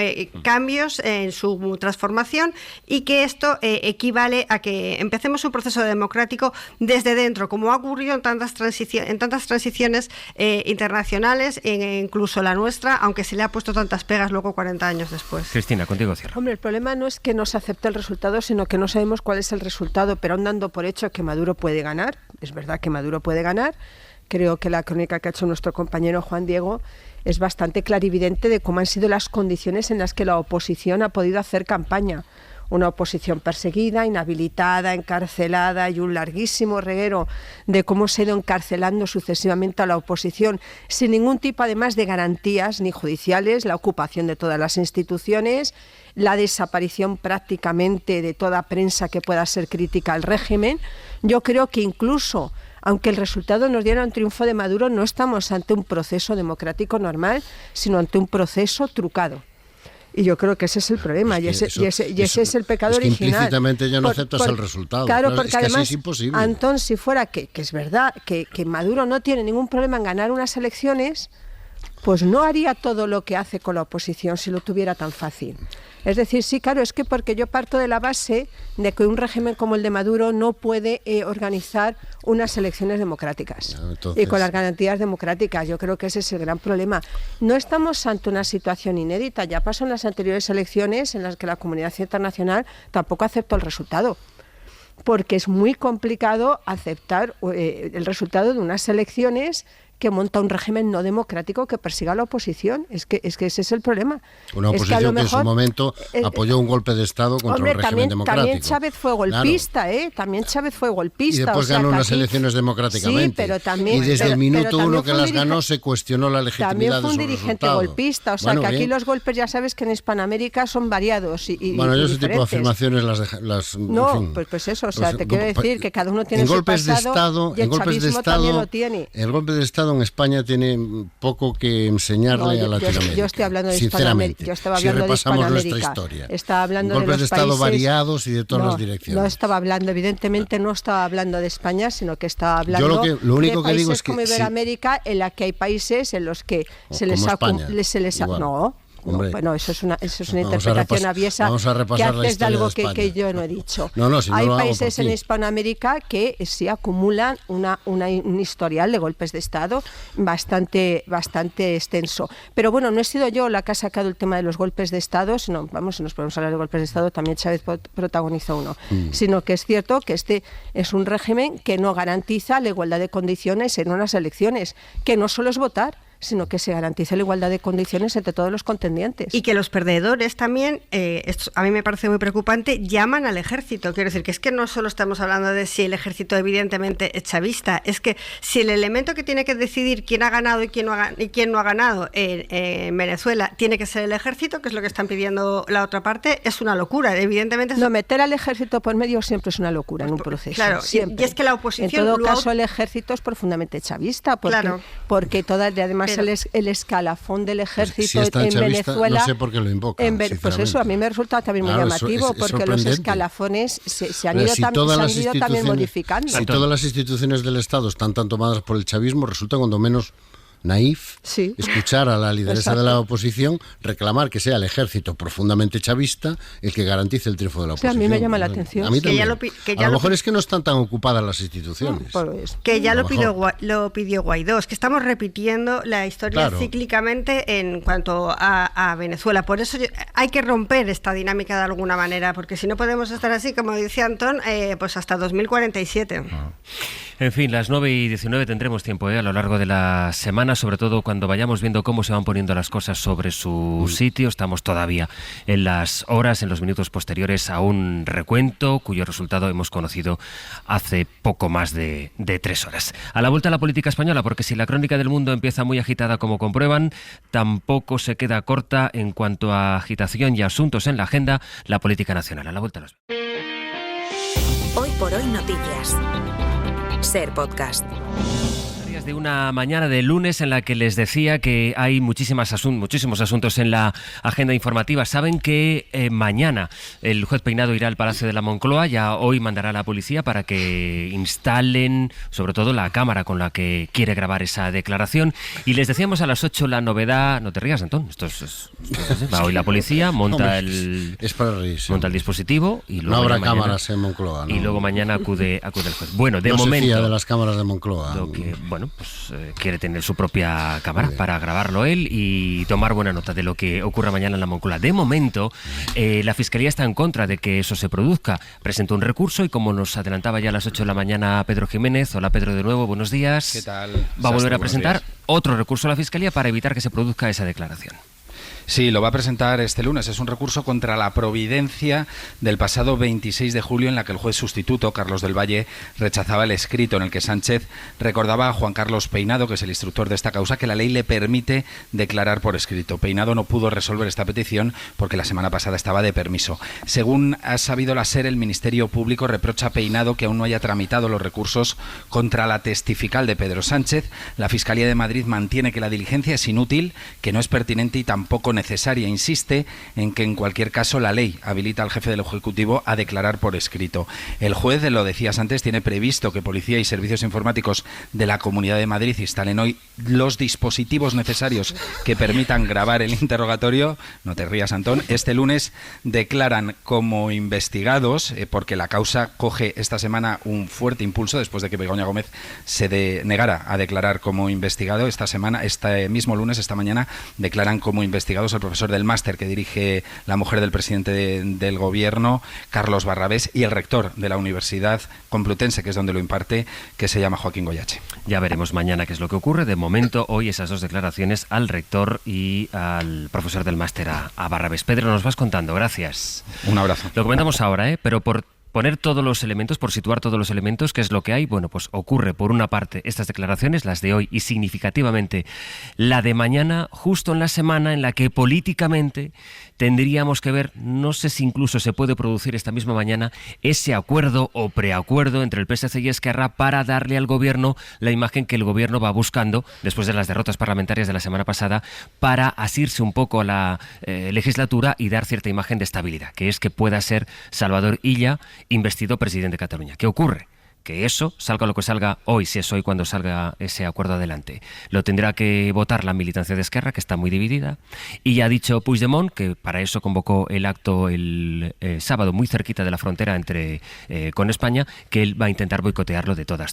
Speaker 11: cambios en su transformación, y que esto equivale a que empecemos un proceso democrático desde dentro, como ha ocurrido en tantas transiciones internacionales, incluso la nuestra, aunque se le ha puesto tantas pegas luego 40 años después.
Speaker 5: Cristina, contigo cierro.
Speaker 6: Hombre, el problema no es que no se acepte el resultado, sino que no sabemos cuál es el resultado, pero aún dando por hecho que Maduro puede ganar. Es verdad que Maduro puede ganar. Creo que la crónica que ha hecho nuestro compañero Juan Diego es bastante clarividente de cómo han sido las condiciones en las que la oposición ha podido hacer campaña. Una oposición perseguida, inhabilitada, encarcelada, y un larguísimo reguero de cómo se ha ido encarcelando sucesivamente a la oposición sin ningún tipo además de garantías ni judiciales, la ocupación de todas las instituciones, la desaparición prácticamente de toda prensa que pueda ser crítica al régimen. Yo creo que incluso aunque el resultado nos diera un triunfo de Maduro, no estamos ante un proceso democrático normal, sino ante un proceso trucado. Y yo creo que ese es el problema, y ese es el pecado original.
Speaker 4: Implícitamente ya no aceptas el resultado.
Speaker 6: Claro, porque
Speaker 4: es que
Speaker 6: además,
Speaker 4: así es imposible.
Speaker 6: Antón, si fuera que es verdad que Maduro no tiene ningún problema en ganar unas elecciones, pues no haría todo lo que hace con la oposición si lo tuviera tan fácil. Es decir, sí, claro, es que porque yo parto de la base de que un régimen como el de Maduro no puede organizar unas elecciones democráticas y con las garantías democráticas. Yo creo que ese es el gran problema. No estamos ante una situación inédita. Ya pasó en las anteriores elecciones en las que la comunidad internacional tampoco aceptó el resultado. porque es muy complicado aceptar el resultado de unas elecciones que monta un régimen no democrático que persiga a la oposición. Es que ese es el problema.
Speaker 4: Una oposición que en su momento apoyó un golpe de Estado contra un régimen democrático.
Speaker 6: También Chávez fue golpista, claro. También Chávez fue golpista.
Speaker 4: Y después ganó unas elecciones democráticamente.
Speaker 6: Sí, pero también,
Speaker 4: y desde el minuto uno que las ganó se cuestionó la legitimidad de su resultado. También fue un dirigente
Speaker 6: golpista. O sea, que aquí los golpes, ya sabes que en Hispanoamérica son variados y
Speaker 4: bueno, yo
Speaker 6: ese
Speaker 4: tipo de afirmaciones las
Speaker 6: no,
Speaker 4: en fin,
Speaker 6: pues eso, o sea, te quiero decir que cada uno tiene
Speaker 4: en
Speaker 6: su
Speaker 4: golpes
Speaker 6: pasado
Speaker 4: de Estado,
Speaker 6: y el chavismo también lo tiene.
Speaker 4: El golpe de Estado en España tiene poco que enseñarle a Latinoamérica.
Speaker 6: Yo estoy hablando de Hispanoamérica. Yo estaba hablando de Hispanoamérica. Estaba hablando
Speaker 4: golpes
Speaker 6: de los
Speaker 4: de Estado
Speaker 6: países
Speaker 4: variados y de todas las direcciones.
Speaker 6: No estaba hablando, evidentemente no estaba hablando de España, sino que estaba hablando
Speaker 4: lo único
Speaker 6: de
Speaker 4: que digo
Speaker 6: países
Speaker 4: es que
Speaker 6: como Iberoamérica, en la que hay países en los que se les no.
Speaker 4: Hombre,
Speaker 6: bueno, eso es una interpretación aviesa que haces de algo que yo no he dicho. Hay países en Hispanoamérica que sí acumulan un historial de golpes de Estado bastante extenso. Pero bueno, no he sido yo la que ha sacado el tema de los golpes de Estado, sino, si nos podemos hablar de golpes de Estado, también Chávez protagonizó uno. Sino que es cierto que este es un régimen que no garantiza la igualdad de condiciones en unas elecciones, que no solo es votar, sino que se garantice la igualdad de condiciones entre todos los contendientes.
Speaker 11: Y que los perdedores también, esto a mí me parece muy preocupante, llaman al ejército. Quiero decir que es que no solo estamos hablando de si el ejército evidentemente es chavista, es que si el elemento que tiene que decidir quién ha ganado y quién no ha ganado en Venezuela tiene que ser el ejército, que es lo que están pidiendo la otra parte, es una locura. Evidentemente
Speaker 6: no, meter al ejército por medio siempre es una locura en un proceso.
Speaker 11: Claro,
Speaker 6: siempre.
Speaker 11: Y es que la oposición...
Speaker 6: En todo caso, el ejército es profundamente chavista, porque además el escalafón del ejército en chavista, Venezuela...
Speaker 4: No sé por qué lo invoca,
Speaker 6: pues eso a mí me resulta también muy llamativo, porque los escalafones se han ido también modificando.
Speaker 4: Si todas las instituciones del Estado están tan tomadas por el chavismo, resulta cuando menos naif escuchar a la lideresa de la oposición reclamar que sea el ejército profundamente chavista el que garantice el triunfo de la oposición.
Speaker 6: A mí me llama la atención.
Speaker 4: A mí también. A lo mejor es que no están tan ocupadas las instituciones.
Speaker 11: Que ya lo pidió Guaidó. Es que estamos repitiendo la historia cíclicamente en cuanto a Venezuela. Por eso hay que romper esta dinámica de alguna manera, porque si no podemos estar así, como decía Antón, pues hasta 2047.
Speaker 5: En fin, las 9:19 tendremos tiempo a lo largo de la semana, sobre todo cuando vayamos viendo cómo se van poniendo las cosas sobre su sitio. Estamos todavía en las horas, en los minutos posteriores a un recuento cuyo resultado hemos conocido hace poco más de 3 horas. A la vuelta a la política española, porque si la crónica del mundo empieza muy agitada, como comprueban, tampoco se queda corta en cuanto a agitación y asuntos en la agenda la política nacional. A la vuelta nos...
Speaker 2: Hoy por hoy noticias. Ser Podcast.
Speaker 5: De una mañana de lunes en la que les decía que hay muchísimos asuntos en la agenda informativa. Saben que mañana el juez Peinado irá al Palacio de la Moncloa, ya hoy mandará a la policía para que instalen sobre todo la cámara con la que quiere grabar esa declaración. Y les decíamos a las 8 la novedad... No te rías, Antón, va hoy la policía, monta el dispositivo y luego
Speaker 4: no habrá cámaras en Moncloa, ¿no?
Speaker 5: Y luego mañana acude el juez. Bueno, de
Speaker 4: no
Speaker 5: momento...
Speaker 4: se fía de las cámaras de Moncloa.
Speaker 5: Quiere tener su propia cámara para grabarlo él y tomar buena nota de lo que ocurra mañana en la Moncloa. De momento, la Fiscalía está en contra de que eso se produzca. Presentó un recurso y, como nos adelantaba ya a las 8 de la mañana Pedro Jiménez, hola Pedro de nuevo, buenos días.
Speaker 19: ¿Qué tal?
Speaker 5: Va a volver a presentar otro recurso a la Fiscalía para evitar que se produzca esa declaración.
Speaker 19: Sí, lo va a presentar este lunes. Es un recurso contra la providencia del pasado 26 de julio en la que el juez sustituto, Carlos del Valle, rechazaba el escrito en el que Sánchez recordaba a Juan Carlos Peinado, que es el instructor de esta causa, que la ley le permite declarar por escrito. Peinado no pudo resolver esta petición porque la semana pasada estaba de permiso. Según ha sabido la SER, el Ministerio Público reprocha a Peinado que aún no haya tramitado los recursos contra la testifical de Pedro Sánchez. La Fiscalía de Madrid mantiene que la diligencia es inútil, que no es pertinente y tampoco necesaria. Insiste en que en cualquier caso la ley habilita al jefe del Ejecutivo a declarar por escrito. El juez, lo decías antes, tiene previsto que Policía y Servicios Informáticos de la Comunidad de Madrid instalen hoy los dispositivos necesarios que permitan grabar el interrogatorio. No te rías, Antón. Este lunes declaran como investigados, porque la causa coge esta semana un fuerte impulso después de que Begoña Gómez se negara a declarar como investigado. Esta semana, este mismo lunes, esta mañana, declaran como investigados invitados, el profesor del máster que dirige la mujer del presidente del gobierno, Carlos Barrabés, y el rector de la Universidad Complutense, que es donde lo imparte, que se llama Joaquín Goyache.
Speaker 5: Ya veremos mañana qué es lo que ocurre. De momento, hoy esas dos declaraciones al rector y al profesor del máster, a Barrabés. Pedro, nos vas contando. Gracias.
Speaker 19: Un abrazo.
Speaker 5: Lo comentamos ahora, pero por poner todos los elementos, por situar todos los elementos, ¿qué es lo que hay? Bueno, pues ocurre por una parte estas declaraciones, las de hoy, y significativamente la de mañana, justo en la semana en la que políticamente tendríamos que ver, no sé si incluso se puede producir esta misma mañana, ese acuerdo o preacuerdo entre el PSC y Esquerra para darle al gobierno la imagen que el gobierno va buscando después de las derrotas parlamentarias de la semana pasada, para asirse un poco a la legislatura y dar cierta imagen de estabilidad, que es que pueda ser Salvador Illa investido presidente de Cataluña. ¿Qué ocurre? Que eso, salga lo que salga hoy, si es hoy cuando salga ese acuerdo adelante, lo tendrá que votar la militancia de Esquerra, que está muy dividida, y ya ha dicho Puigdemont, que para eso convocó el acto el sábado muy cerquita de la frontera con España, que él va a intentar boicotearlo de todas.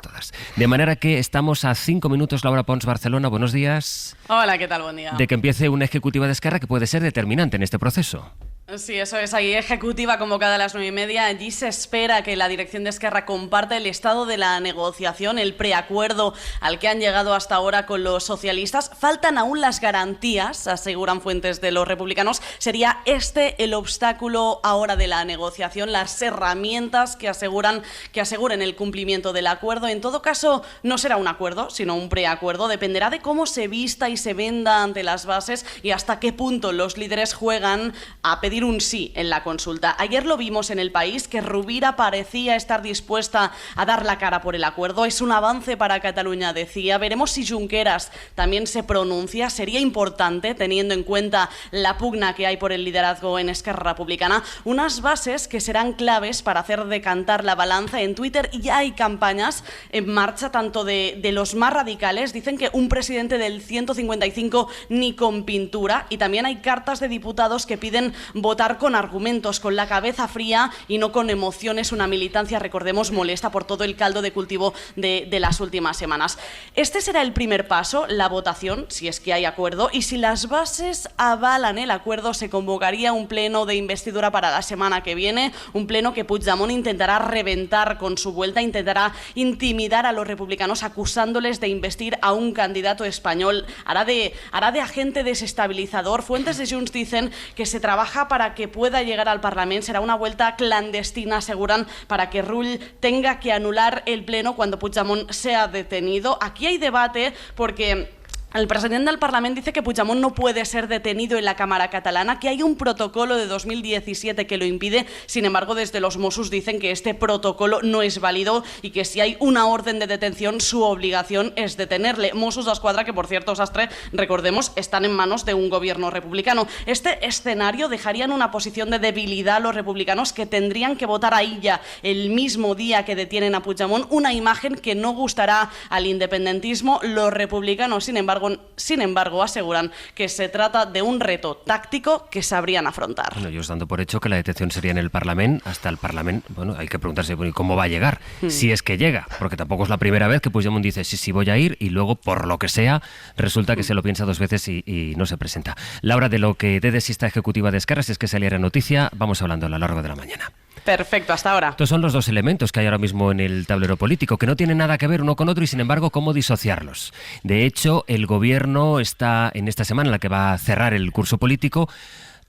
Speaker 5: De manera que estamos a 5 minutos, Laura Pons, Barcelona, buenos días.
Speaker 20: Hola, ¿qué tal? Buen día.
Speaker 5: De que empiece una ejecutiva de Esquerra que puede ser determinante en este proceso.
Speaker 20: Sí, eso es. Ahí ejecutiva convocada a las 9:30. Allí se espera que la dirección de Esquerra comparta el estado de la negociación, el preacuerdo al que han llegado hasta ahora con los socialistas. Faltan aún las garantías, aseguran fuentes de los republicanos. Sería este el obstáculo ahora de la negociación, las herramientas que aseguren el cumplimiento del acuerdo. En todo caso, no será un acuerdo, sino un preacuerdo. Dependerá de cómo se vista y se venda ante las bases y hasta qué punto los líderes juegan a pedir un sí en la consulta. Ayer lo vimos en El País, que Rovira parecía estar dispuesta a dar la cara por el acuerdo. Es un avance para Cataluña, decía. Veremos si Junqueras también se pronuncia. Sería importante, teniendo en cuenta la pugna que hay por el liderazgo en Esquerra Republicana, unas bases que serán claves para hacer decantar la balanza. En Twitter ya hay campañas en marcha, tanto de los más radicales, dicen que un presidente del 155 ni con pintura, y también hay cartas de diputados que piden votar con argumentos, con la cabeza fría y no con emociones, una militancia, recordemos, molesta por todo el caldo de cultivo de las últimas semanas. Este será el primer paso, la votación, si es que hay acuerdo, y si las bases avalan el acuerdo, se convocaría un pleno de investidura para la semana que viene, un pleno que Puigdemont intentará reventar con su vuelta, intentará intimidar a los republicanos acusándoles de investir a un candidato español, hará de agente desestabilizador. Fuentes de Junts dicen que se trabaja para que pueda llegar al Parlamento. Será una vuelta clandestina, aseguran, para que Rull tenga que anular el pleno cuando Puigdemont sea detenido. Aquí hay debate porque el presidente del Parlamento dice que Puigdemont no puede ser detenido en la Cámara catalana, que hay un protocolo de 2017 que lo impide. Sin embargo, desde los Mossos dicen que este protocolo no es válido y que si hay una orden de detención, su obligación es detenerle. Mossos d'Esquadra, que por cierto, Sastre, recordemos, están en manos de un gobierno republicano. Este escenario dejaría en una posición de debilidad a los republicanos, que tendrían que votar a Illa el mismo día que detienen a Puigdemont, una imagen que no gustará al independentismo. Los republicanos, sin embargo, aseguran que se trata de un reto táctico que sabrían afrontar.
Speaker 5: Bueno, ellos dando por hecho que la detención sería en el Parlamento, hasta el Parlamento, bueno, hay que preguntarse cómo va a llegar, si es que llega, porque tampoco es la primera vez que Puigdemont dice sí voy a ir, y luego, por lo que sea, resulta que se lo piensa 2 veces y no se presenta. Laura, de lo que dé de esta ejecutiva de Esquerra, si es que saliera noticia, vamos hablando a lo largo de la mañana.
Speaker 20: Perfecto, hasta ahora.
Speaker 5: Estos son los dos elementos que hay ahora mismo en el tablero político, que no tienen nada que ver uno con otro y, sin embargo, cómo disociarlos. De hecho, el gobierno está en esta semana en la que va a cerrar el curso político,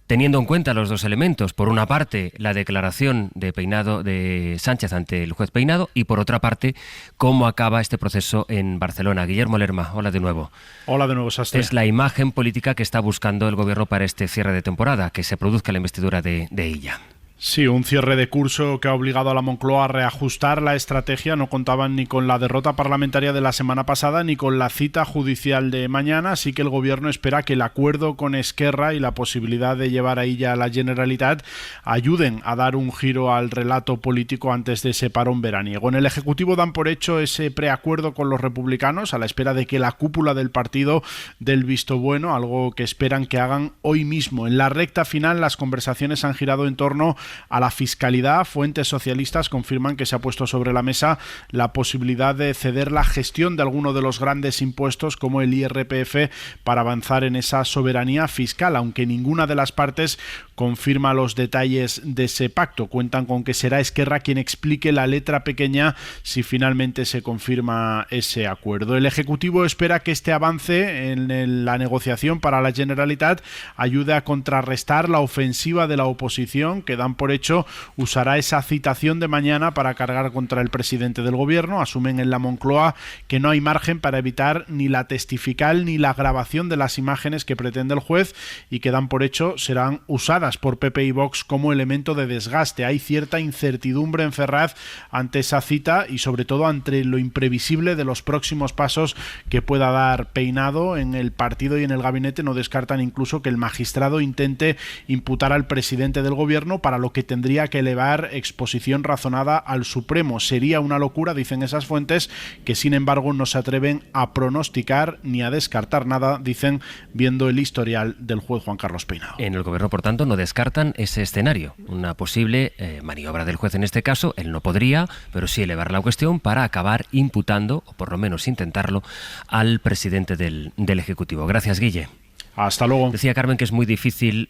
Speaker 5: teniendo en cuenta los dos elementos. Por una parte, la declaración de Sánchez ante el juez Peinado, y por otra parte, cómo acaba este proceso en Barcelona. Guillermo Lerma, hola de nuevo.
Speaker 21: Hola de nuevo, Sastre.
Speaker 5: Es la imagen política que está buscando el gobierno para este cierre de temporada, que se produzca la investidura de Illa.
Speaker 21: Sí, un cierre de curso que ha obligado a la Moncloa a reajustar la estrategia. No contaban ni con la derrota parlamentaria de la semana pasada ni con la cita judicial de mañana, así que el gobierno espera que el acuerdo con Esquerra y la posibilidad de llevar a Illa a la Generalitat ayuden a dar un giro al relato político antes de ese parón veraniego. En el Ejecutivo dan por hecho ese preacuerdo con los republicanos, a la espera de que la cúpula del partido dé el visto bueno, algo que esperan que hagan hoy mismo. En la recta final, las conversaciones han girado en torno a la fiscalidad. Fuentes socialistas confirman que se ha puesto sobre la mesa la posibilidad de ceder la gestión de alguno de los grandes impuestos como el IRPF para avanzar en esa soberanía fiscal, aunque ninguna de las partes confirma los detalles de ese pacto. Cuentan con que será Esquerra quien explique la letra pequeña si finalmente se confirma ese acuerdo. El Ejecutivo espera que este avance en la negociación para la Generalitat ayude a contrarrestar la ofensiva de la oposición, que dan por hecho usará esa citación de mañana para cargar contra el presidente del gobierno. Asumen en la Moncloa que no hay margen para evitar ni la testifical ni la grabación de las imágenes que pretende el juez y que dan por hecho serán usadas por PP y Vox como elemento de desgaste. Hay cierta incertidumbre en Ferraz ante esa cita y sobre todo ante lo imprevisible de los próximos pasos que pueda dar Peinado en el partido y en el gabinete. No descartan incluso que el magistrado intente imputar al presidente del gobierno, para lo que tendría que elevar exposición razonada al Supremo. Sería una locura, dicen esas fuentes, que sin embargo no se atreven a pronosticar ni a descartar nada, dicen, viendo el historial del juez Juan Carlos Peinado.
Speaker 5: En el gobierno, por tanto, no descartan ese escenario, una posible maniobra del juez en este caso. Él no podría, pero sí elevar la cuestión para acabar imputando, o por lo menos intentarlo, al presidente del Ejecutivo. Gracias, Guille.
Speaker 21: Hasta luego.
Speaker 5: Decía Carmen que es muy difícil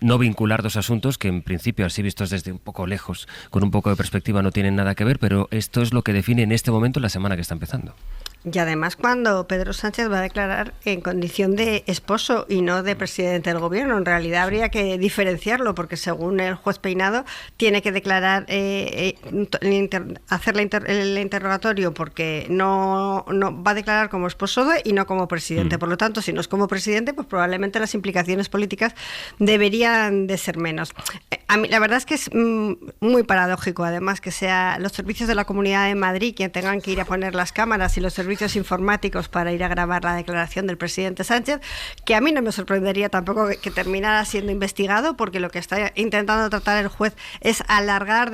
Speaker 5: no vincular dos asuntos que en principio, así vistos desde un poco lejos, con un poco de perspectiva, no tienen nada que ver, pero esto es lo que define en este momento la semana que está empezando.
Speaker 11: Y además cuando Pedro Sánchez va a declarar en condición de esposo y no de presidente del gobierno, en realidad habría que diferenciarlo, porque según el juez Peinado tiene que declarar, hacer el interrogatorio, porque no va a declarar como esposo y no como presidente. Por lo tanto, si no es como presidente, pues probablemente las implicaciones políticas deberían de ser menos. A mí la verdad es que es muy paradójico, además, que sea los servicios de la Comunidad de Madrid quien tengan que ir a poner las cámaras y los servicios informáticos para ir a grabar la declaración del presidente Sánchez, que a mí no me sorprendería tampoco que terminara siendo investigado, porque lo que está intentando tratar el juez es alargar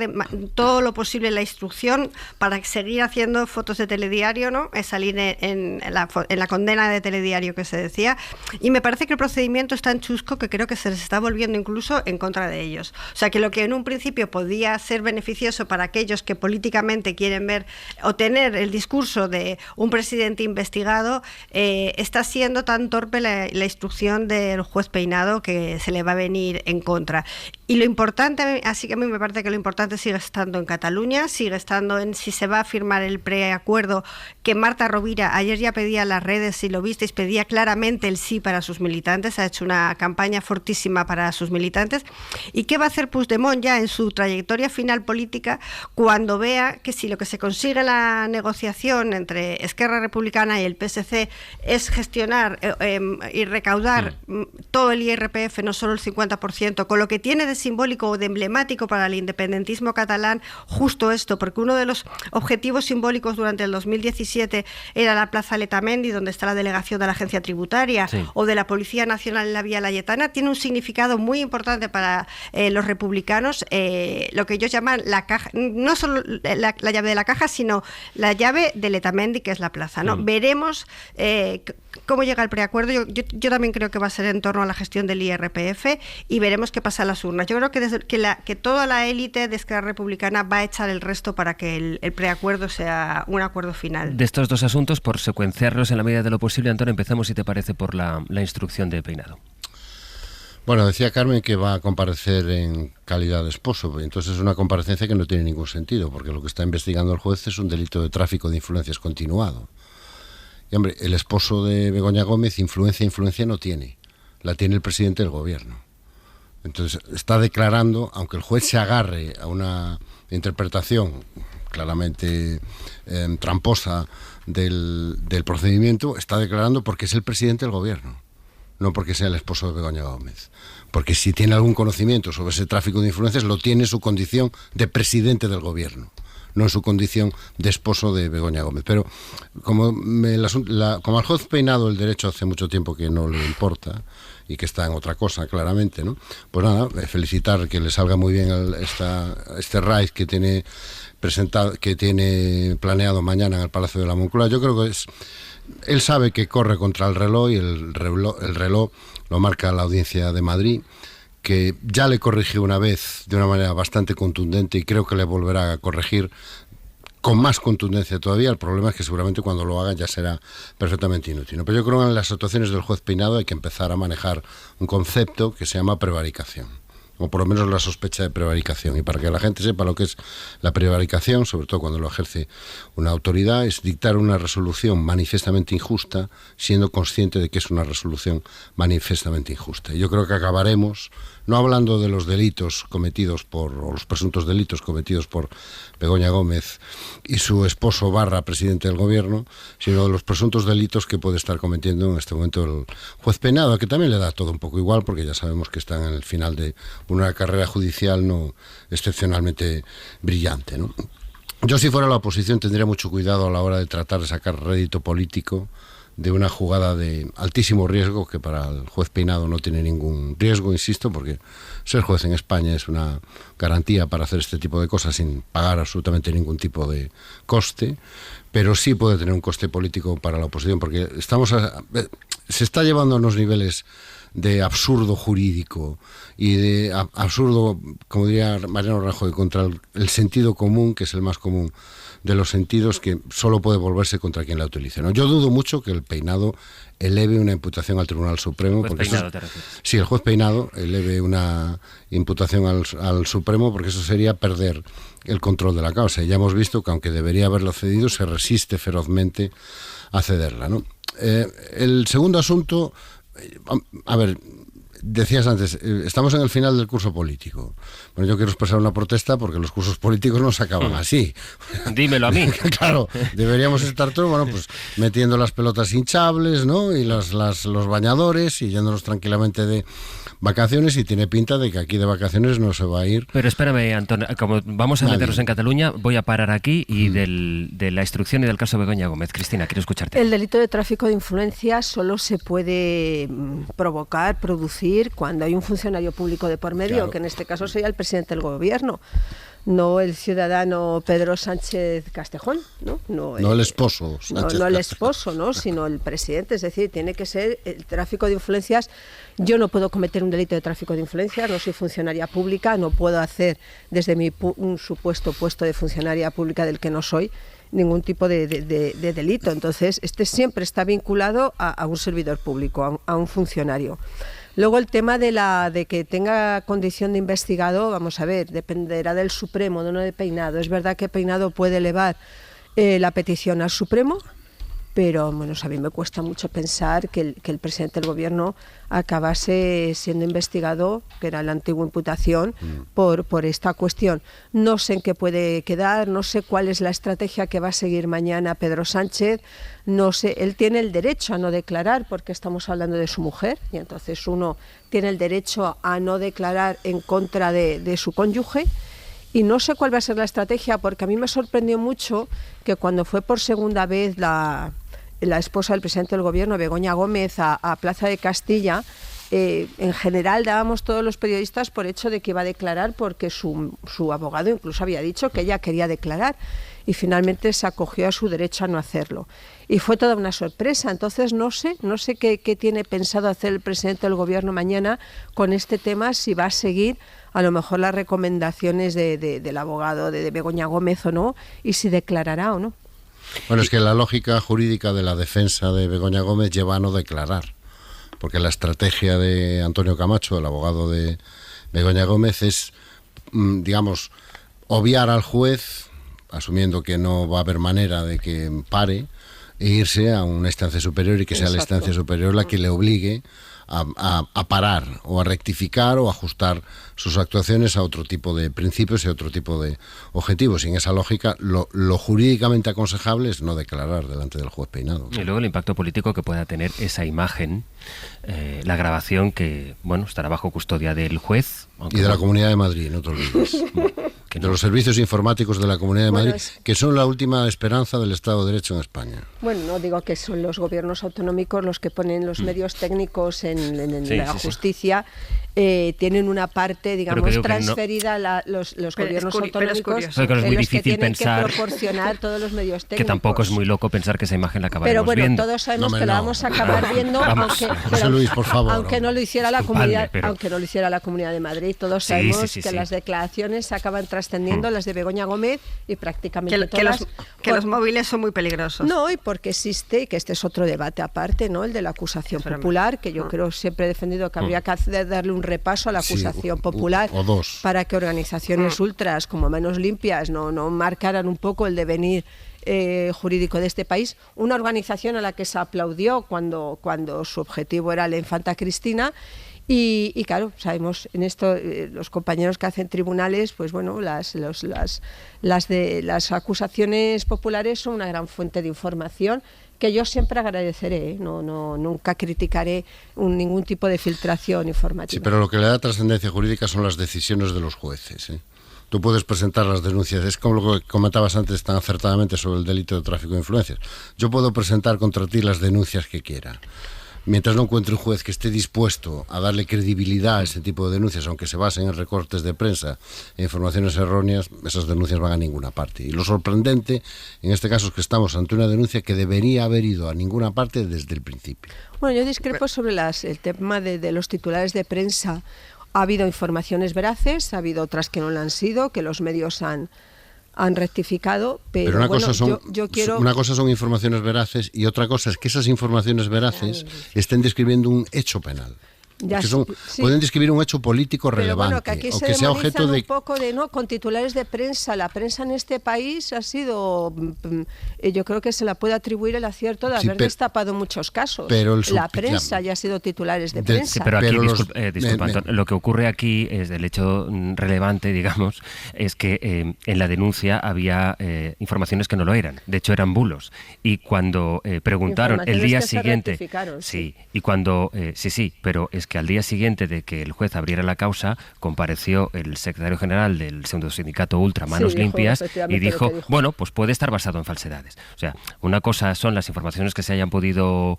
Speaker 11: todo lo posible la instrucción para seguir haciendo fotos de telediario, ¿no? Es salir en la condena de telediario que se decía, y me parece que el procedimiento es tan chusco que creo que se les está volviendo incluso en contra de ellos. O sea, que lo que en un principio podía ser beneficioso para aquellos que políticamente quieren ver o tener el discurso de un presidente investigado, está siendo tan torpe la instrucción del juez Peinado que se le va a venir en contra. Y lo importante, así que a mí me parece que lo importante sigue estando en Cataluña, sigue estando en si se va a firmar el preacuerdo, que Marta Rovira ayer ya pedía en las redes, si lo visteis, pedía claramente el sí para sus militantes, ha hecho una campaña fortísima para sus militantes. ¿Y qué va a hacer Puigdemont ya en su trayectoria final política cuando vea que si lo que se consigue en la negociación entre Esquerra Republicana y el PSC es gestionar y recaudar todo el IRPF, no solo el 50%, con lo que tiene de simbólico o de emblemático para el independentismo catalán justo esto, porque uno de los objetivos simbólicos durante el 2017 era la Plaza Letamendi, donde está la delegación de la Agencia Tributaria, o de la Policía Nacional en la Vía Layetana, tiene un significado muy importante para los republicanos, lo que ellos llaman la caja, no solo la llave de la caja, sino la llave de Letamendi, que es la plaza, ¿no? Veremos cómo llega el preacuerdo. Yo también creo que va a ser en torno a la gestión del IRPF, y veremos qué pasa en las urnas. Yo creo que toda la élite de Esquerra Republicana va a echar el resto para que el preacuerdo sea un acuerdo final.
Speaker 5: De estos dos asuntos, por secuenciarlos en la medida de lo posible, Antonio, empecemos, si te parece, por la instrucción de Peinado.
Speaker 4: Bueno, decía Carmen que va a comparecer en calidad de esposo, entonces es una comparecencia que no tiene ningún sentido, porque lo que está investigando el juez es un delito de tráfico de influencias continuado. Y hombre, el esposo de Begoña Gómez influencia no tiene, la tiene el presidente del gobierno. Entonces está declarando, aunque el juez se agarre a una interpretación claramente tramposa del procedimiento, está declarando porque es el presidente del gobierno, no porque sea el esposo de Begoña Gómez. Porque si tiene algún conocimiento sobre ese tráfico de influencias, lo tiene en su condición de presidente del gobierno, no en su condición de esposo de Begoña Gómez. Pero como al juez Peinado el derecho hace mucho tiempo que no le importa y que está en otra cosa, claramente, ¿no? Pues nada, felicitar que le salga muy bien este raid que tiene presentado, que tiene planeado mañana en el Palacio de la Moncloa. Yo creo que él sabe que corre contra el reloj, y el reloj lo marca la Audiencia de Madrid, que ya le corrigió una vez de una manera bastante contundente y creo que le volverá a corregir con más contundencia todavía. El problema es que seguramente cuando lo haga ya será perfectamente inútil, ¿no? Pero yo creo que en las actuaciones del juez Peinado hay que empezar a manejar un concepto que se llama prevaricación, o por lo menos la sospecha de prevaricación. Y para que la gente sepa lo que es la prevaricación, sobre todo cuando lo ejerce una autoridad, es dictar una resolución manifiestamente injusta, siendo consciente de que es una resolución manifiestamente injusta. Y yo creo que acabaremos, no hablando de los delitos cometidos o los presuntos delitos cometidos por Begoña Gómez y su esposo / presidente del gobierno, sino de los presuntos delitos que puede estar cometiendo en este momento el juez Peinado, que también le da todo un poco igual, porque ya sabemos que están en el final de una carrera judicial no excepcionalmente brillante, ¿no? Yo, si fuera la oposición, tendría mucho cuidado a la hora de tratar de sacar rédito político de una jugada de altísimo riesgo, que para el juez Peinado no tiene ningún riesgo, insisto, porque ser juez en España es una garantía para hacer este tipo de cosas sin pagar absolutamente ningún tipo de coste, pero sí puede tener un coste político para la oposición, porque se está llevando a unos niveles de absurdo jurídico y de absurdo, como diría Mariano Rajoy, contra el sentido común, que es el más común de los sentidos, que solo puede volverse contra quien la utilice, ¿no? Yo dudo mucho que el Peinado eleve una imputación al Tribunal Supremo.
Speaker 5: ¿El juez Peinado te refieres?
Speaker 4: Sí, el juez Peinado eleve una imputación al Supremo, porque eso sería perder el control de la causa. Y ya hemos visto que, aunque debería haberlo cedido, se resiste ferozmente a cederla, ¿no? El segundo asunto, a ver, decías antes, estamos en el final del curso político. Bueno, yo quiero expresar una protesta porque los cursos políticos no se acaban así.
Speaker 5: Dímelo a mí.
Speaker 4: Claro, deberíamos estar todos, bueno, pues metiendo las pelotas hinchables, ¿no? Y los bañadores y yéndonos tranquilamente de vacaciones, y tiene pinta de que aquí de vacaciones no se va a ir.
Speaker 5: Pero espérame, Antonio, como vamos a meternos en Cataluña, voy a parar aquí y de la instrucción y del caso Begoña Gómez. Cristina, quiero escucharte.
Speaker 6: El delito de tráfico de influencias solo se puede provocar, producir, cuando hay un funcionario público de por medio, claro, que en este caso sería el presidente del gobierno, no el ciudadano Pedro Sánchez Castejón, no el esposo Sánchez, no el esposo, ¿no? Sino el presidente. Es decir, tiene que ser el tráfico de influencias. Yo no puedo cometer un delito de tráfico de influencias, no soy funcionaria pública, no puedo hacer desde un supuesto puesto de funcionaria pública del que no soy ningún tipo de delito. Entonces, siempre está vinculado a un servidor público, a un funcionario. Luego, el tema de que tenga condición de investigado, vamos a ver, dependerá del Supremo, no de Peinado. Es verdad que Peinado puede elevar la petición al Supremo, pero bueno, a mí me cuesta mucho pensar que el presidente del gobierno acabase siendo investigado, que era la antigua imputación, por esta cuestión. No sé en qué puede quedar, no sé cuál es la estrategia que va a seguir mañana Pedro Sánchez, no sé, él tiene el derecho a no declarar porque estamos hablando de su mujer, y entonces uno tiene el derecho a no declarar en contra de su cónyuge. Y no sé cuál va a ser la estrategia, porque a mí me sorprendió mucho que cuando fue por segunda vez la esposa del presidente del gobierno, Begoña Gómez, a Plaza de Castilla, en general dábamos todos los periodistas por hecho de que iba a declarar, porque su abogado incluso había dicho que ella quería declarar, y finalmente se acogió a su derecho a no hacerlo. Y fue toda una sorpresa. Entonces no sé qué tiene pensado hacer el presidente del gobierno mañana con este tema, si va a seguir a lo mejor las recomendaciones del abogado de Begoña Gómez o no, y si declarará o no.
Speaker 4: Bueno, es que la lógica jurídica de la defensa de Begoña Gómez lleva a no declarar, porque la estrategia de Antonio Camacho, el abogado de Begoña Gómez, es, digamos, obviar al juez, asumiendo que no va a haber manera de que pare, e irse a una instancia superior, y que sea la instancia superior la que le obligue a parar o a rectificar o ajustar sus actuaciones a otro tipo de principios y a otro tipo de objetivos. Y en esa lógica lo jurídicamente aconsejable es no declarar delante del juez Peinado.
Speaker 5: Y luego el impacto político que pueda tener esa imagen, la grabación que, bueno, estará bajo custodia del juez.
Speaker 4: Y de la Comunidad de Madrid, no te olvides. de los servicios informáticos de la Comunidad de Madrid, que son la última esperanza del Estado de Derecho en España.
Speaker 6: Bueno, no digo que son los gobiernos autonómicos los que ponen los medios técnicos en la justicia. Tienen una parte, digamos, transferida a los gobiernos autonómicos,
Speaker 5: es muy difícil pensar
Speaker 6: que proporcionar todos los medios técnicos.
Speaker 5: Que tampoco es muy loco pensar que esa imagen la acabaremos viendo.
Speaker 6: Pero bueno, todos sabemos que la vamos a acabar viendo,
Speaker 4: José Luis, por favor,
Speaker 6: aunque no lo hiciera la Comunidad, aunque no lo hiciera la Comunidad de Madrid. Todos sabemos que las declaraciones acaban trascendiendo, las de Begoña Gómez, y prácticamente todas.
Speaker 11: Que los móviles son muy peligrosos.
Speaker 6: No, y porque existe, que este es otro debate aparte, ¿no? El de la acusación popular, que yo creo, siempre he defendido que habría que darle un repaso a la acusación popular para que organizaciones ultras como Manos Limpias no marcaran un poco el devenir jurídico de este país. Una organización a la que se aplaudió cuando su objetivo era la infanta Cristina. Y claro, sabemos en esto los compañeros que hacen tribunales, pues bueno, las acusaciones populares son una gran fuente de información que yo siempre agradeceré, nunca criticaré ningún tipo de filtración informativa.
Speaker 4: Sí, pero lo que le da trascendencia jurídica son las decisiones de los jueces, ¿eh? Tú puedes presentar las denuncias, es como lo que comentabas antes tan acertadamente sobre el delito de tráfico de influencias. Yo puedo presentar contra ti las denuncias que quiera. Mientras no encuentre un juez que esté dispuesto a darle credibilidad a ese tipo de denuncias, aunque se basen en recortes de prensa e informaciones erróneas, esas denuncias van a ninguna parte. Y lo sorprendente, en este caso, es que estamos ante una denuncia que debería haber ido a ninguna parte desde el principio.
Speaker 6: Bueno, yo discrepo sobre el tema de los titulares de prensa. Ha habido informaciones veraces, ha habido otras que no lo han sido, que los medios han rectificado, pero
Speaker 4: una
Speaker 6: bueno,
Speaker 4: cosa
Speaker 6: yo quiero...
Speaker 4: Una cosa son informaciones veraces y otra cosa es que esas informaciones veraces estén describiendo un hecho penal. Pueden describir un hecho político relevante,
Speaker 6: que aquí
Speaker 4: o que sea objeto de...
Speaker 6: un poco con titulares de prensa. La prensa en este país ha sido, yo creo que se la puede atribuir el acierto de haber destapado muchos casos.
Speaker 4: Pero
Speaker 6: la prensa ya ha sido titulares de prensa.
Speaker 5: Sí, pero aquí, disculpa, Antón, lo que ocurre aquí es el hecho relevante, digamos, es que en la denuncia había informaciones que no lo eran. De hecho, eran bulos. Y cuando preguntaron el día siguiente... Sí, y cuando... sí, pero es que al día siguiente de que el juez abriera la causa, compareció el secretario general del pseudosindicato Ultra Manos Limpias y dijo, bueno, pues puede estar basado en falsedades. O sea, una cosa son las informaciones que se hayan podido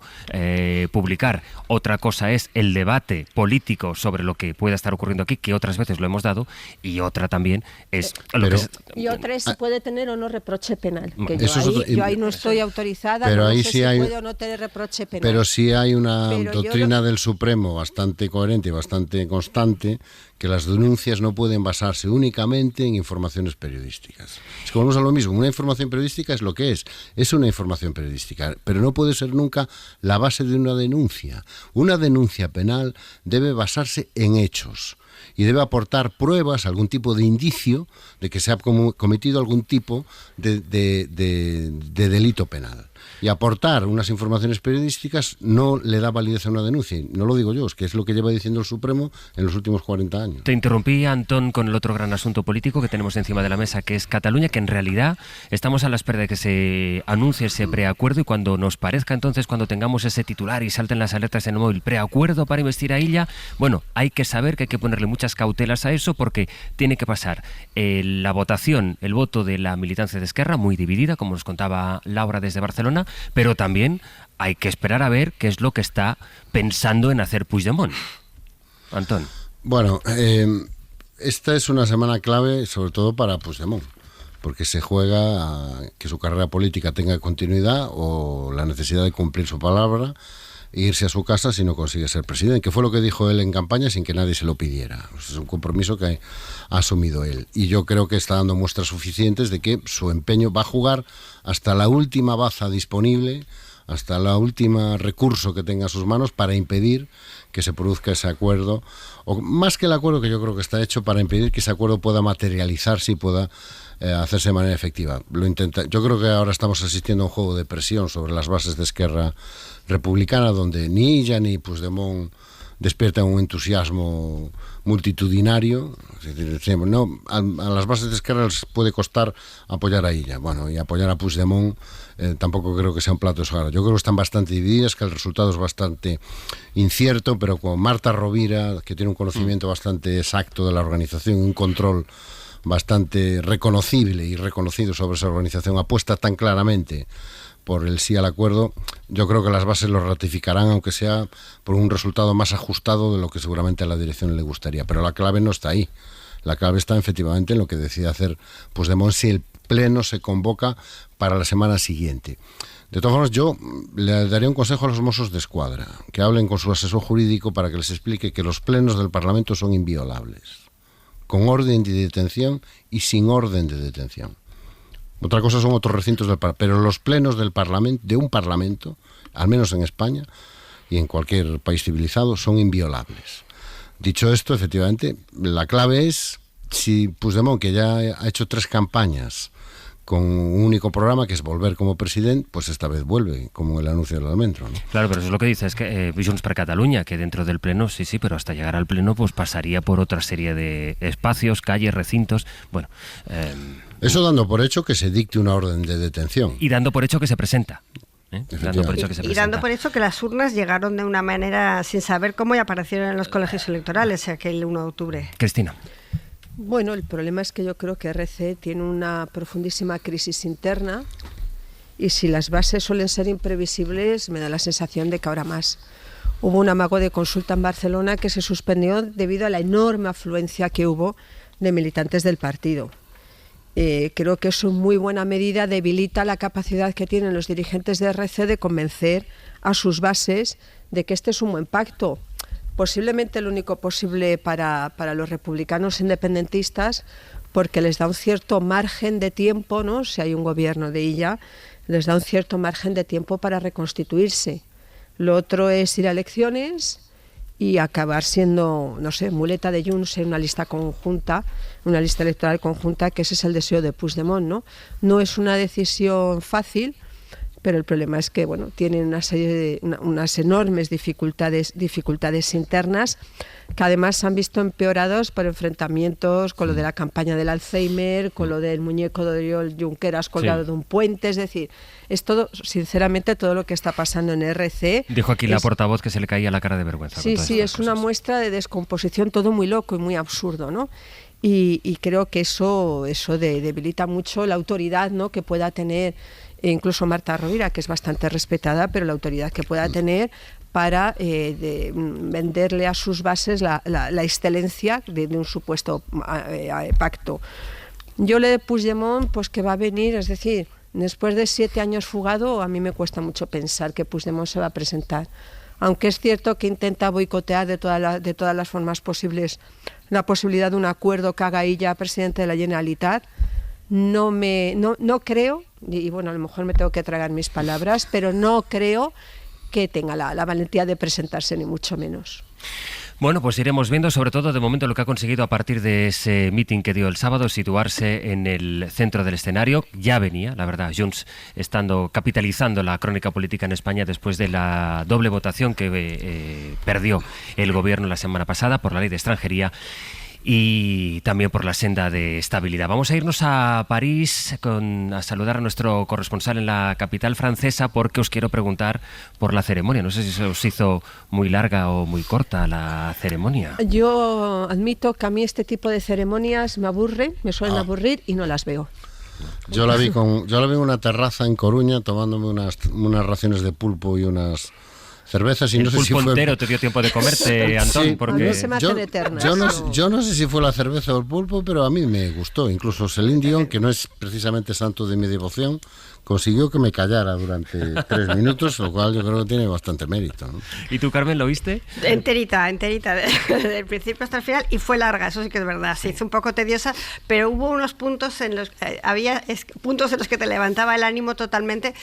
Speaker 5: publicar, otra cosa es el debate político sobre lo que pueda estar ocurriendo aquí, que otras veces lo hemos dado, y otra también es...
Speaker 6: Y otra es si puede tener o no reproche penal, que yo ahí no estoy autorizada,
Speaker 4: pero
Speaker 6: no
Speaker 4: ahí
Speaker 6: sé
Speaker 4: sí
Speaker 6: si puede o no tener reproche penal.
Speaker 4: Pero sí hay una doctrina del Supremo bastante coherente y bastante constante, que las denuncias no pueden basarse únicamente en informaciones periodísticas. Es que volvemos a lo mismo, una información periodística es lo que es una información periodística, pero no puede ser nunca la base de una denuncia. Una denuncia penal debe basarse en hechos y debe aportar pruebas, algún tipo de indicio de que se ha cometido algún tipo de delito penal. Y aportar unas informaciones periodísticas no le da validez a una denuncia. Y no lo digo yo, es que es lo que lleva diciendo el Supremo en los últimos 40 años.
Speaker 5: Te interrumpí, Antón, con el otro gran asunto político que tenemos encima de la mesa, que es Cataluña, que en realidad estamos a la espera de que se anuncie ese preacuerdo, y cuando nos parezca entonces, cuando tengamos ese titular y salten las alertas en el móvil, preacuerdo para investir a Illa, bueno, hay que saber que hay que ponerle muchas cautelas a eso, porque tiene que pasar la votación, el voto de la militancia de Esquerra, muy dividida, como nos contaba Laura desde Barcelona, pero también hay que esperar a ver qué es lo que está pensando en hacer Puigdemont. Antón.
Speaker 4: Bueno, esta es una semana clave sobre todo para Puigdemont, porque se juega a que su carrera política tenga continuidad o la necesidad de cumplir su palabra e irse a su casa si no consigue ser presidente, que fue lo que dijo él en campaña sin que nadie se lo pidiera. Es un compromiso que ha asumido él, y yo creo que está dando muestras suficientes de que su empeño va a jugar hasta la última baza disponible, hasta el último recurso que tenga a sus manos para impedir que se produzca ese acuerdo, o más que el acuerdo, que yo creo que está hecho para impedir que ese acuerdo pueda materializarse y pueda hacerse de manera efectiva. Yo creo que ahora estamos asistiendo a un juego de presión sobre las bases de Esquerra Republicana, donde ni Illa ni Puigdemont despiertan un entusiasmo multitudinario. No, a las bases de Esquerra les puede costar apoyar a Illa, bueno, y apoyar a Puigdemont tampoco creo que sea un plato de sogar. Yo creo que están bastante divididas, que el resultado es bastante incierto, pero con Marta Rovira, que tiene un conocimiento bastante exacto de la organización, un control bastante reconocible y reconocido sobre esa organización, apuesta tan claramente por el sí al acuerdo, yo creo que las bases lo ratificarán, aunque sea por un resultado más ajustado de lo que seguramente a la dirección le gustaría. Pero la clave no está ahí. La clave está efectivamente en lo que decide hacer Puigdemont si el Pleno se convoca para la semana siguiente. De todas formas, yo le daría un consejo a los Mossos de Escuadra, que hablen con su asesor jurídico para que les explique que los plenos del Parlamento son inviolables, con orden de detención y sin orden de detención. Otra cosa son otros recintos del Parlamento, pero los plenos del Parlamento, de un Parlamento, al menos en España y en cualquier país civilizado, son inviolables. Dicho esto, efectivamente, la clave es si Puigdemont, que ya ha hecho 3 campañas con un único programa, que es volver como presidente, pues esta vez vuelve, como el anuncio del almendro, ¿no?
Speaker 5: Claro, pero eso es lo que dice, es que Junts per Catalunya, que dentro del Pleno, sí, pero hasta llegar al Pleno, pues pasaría por otra serie de espacios, calles, recintos, bueno...
Speaker 4: Eso dando por hecho que se dicte una orden de detención.
Speaker 5: Y dando por hecho que se presenta. Dando por hecho que se presenta.
Speaker 11: Y dando por hecho que las urnas llegaron de una manera sin saber cómo y aparecieron en los colegios electorales aquel 1 de octubre.
Speaker 5: Cristina.
Speaker 6: Bueno, el problema es que yo creo que RC tiene una profundísima crisis interna y si las bases suelen ser imprevisibles, me da la sensación de que ahora más. Hubo un amago de consulta en Barcelona que se suspendió debido a la enorme afluencia que hubo de militantes del partido. Creo que eso en muy buena medida debilita la capacidad que tienen los dirigentes de RC de convencer a sus bases de que este es un buen pacto. Posiblemente el único posible para los republicanos independentistas, porque les da un cierto margen de tiempo, ¿no? Si hay un gobierno de ella, les da un cierto margen de tiempo para reconstituirse. Lo otro es ir a elecciones y acabar siendo, no sé, muleta de Junts en una lista conjunta, una lista electoral conjunta, que ese es el deseo de Puigdemont, ¿no? No es una decisión fácil, pero el problema es que, bueno, tienen una serie de unas enormes dificultades internas que además se han visto empeorados por enfrentamientos con lo de la campaña del Alzheimer, con lo del muñeco de Oriol Junqueras colgado de un puente, es decir, es todo, sinceramente, todo lo que está pasando en RC.
Speaker 5: Dijo aquí la portavoz que se le caía la cara de vergüenza.
Speaker 6: Sí, es una muestra de descomposición, todo muy loco y muy absurdo, ¿no? Y creo que eso debilita mucho la autoridad, ¿no?, que pueda tener incluso Marta Rovira, que es bastante respetada, pero la autoridad que pueda tener para venderle a sus bases la excelencia de un supuesto pacto. Yo le de Puigdemont, pues que va a venir, es decir, después de 7 años fugado, a mí me cuesta mucho pensar que Puigdemont se va a presentar. Aunque es cierto que intenta boicotear de todas las formas posibles la posibilidad de un acuerdo que haga ella presidente de la Generalitat, no creo, y bueno, a lo mejor me tengo que tragar mis palabras, pero no creo que tenga la valentía de presentarse, ni mucho menos.
Speaker 5: Bueno, pues iremos viendo, sobre todo de momento, lo que ha conseguido a partir de ese meeting que dio el sábado, situarse en el centro del escenario. Ya venía, la verdad, Junts capitalizando la crónica política en España después de la doble votación que perdió el gobierno la semana pasada por la ley de extranjería y también por la senda de estabilidad. Vamos a irnos a París a saludar a nuestro corresponsal en la capital francesa, porque os quiero preguntar por la ceremonia. No sé si se os hizo muy larga o muy corta la ceremonia.
Speaker 6: Yo admito que a mí este tipo de ceremonias me suelen aburrir y no las veo.
Speaker 4: Yo la vi en una terraza en Coruña tomándome unas raciones de pulpo y unas cervezas, y
Speaker 5: el
Speaker 4: no sé si fue
Speaker 5: entero te dio tiempo de comerte, Antón,
Speaker 4: sí,
Speaker 5: porque
Speaker 6: no se me hacen eternas.
Speaker 4: Yo no sé si fue la cerveza o el pulpo, pero a mí me gustó. Incluso Celine Dion, que no es precisamente santo de mi devoción, consiguió que me callara durante 3 minutos, lo cual yo creo que tiene bastante mérito, ¿no?
Speaker 5: ¿Y tú, Carmen, lo viste?
Speaker 11: Enterita, del principio hasta el final, y fue larga, eso sí que es verdad, se hizo un poco tediosa, pero hubo unos puntos en los puntos en los que te levantaba el ánimo totalmente,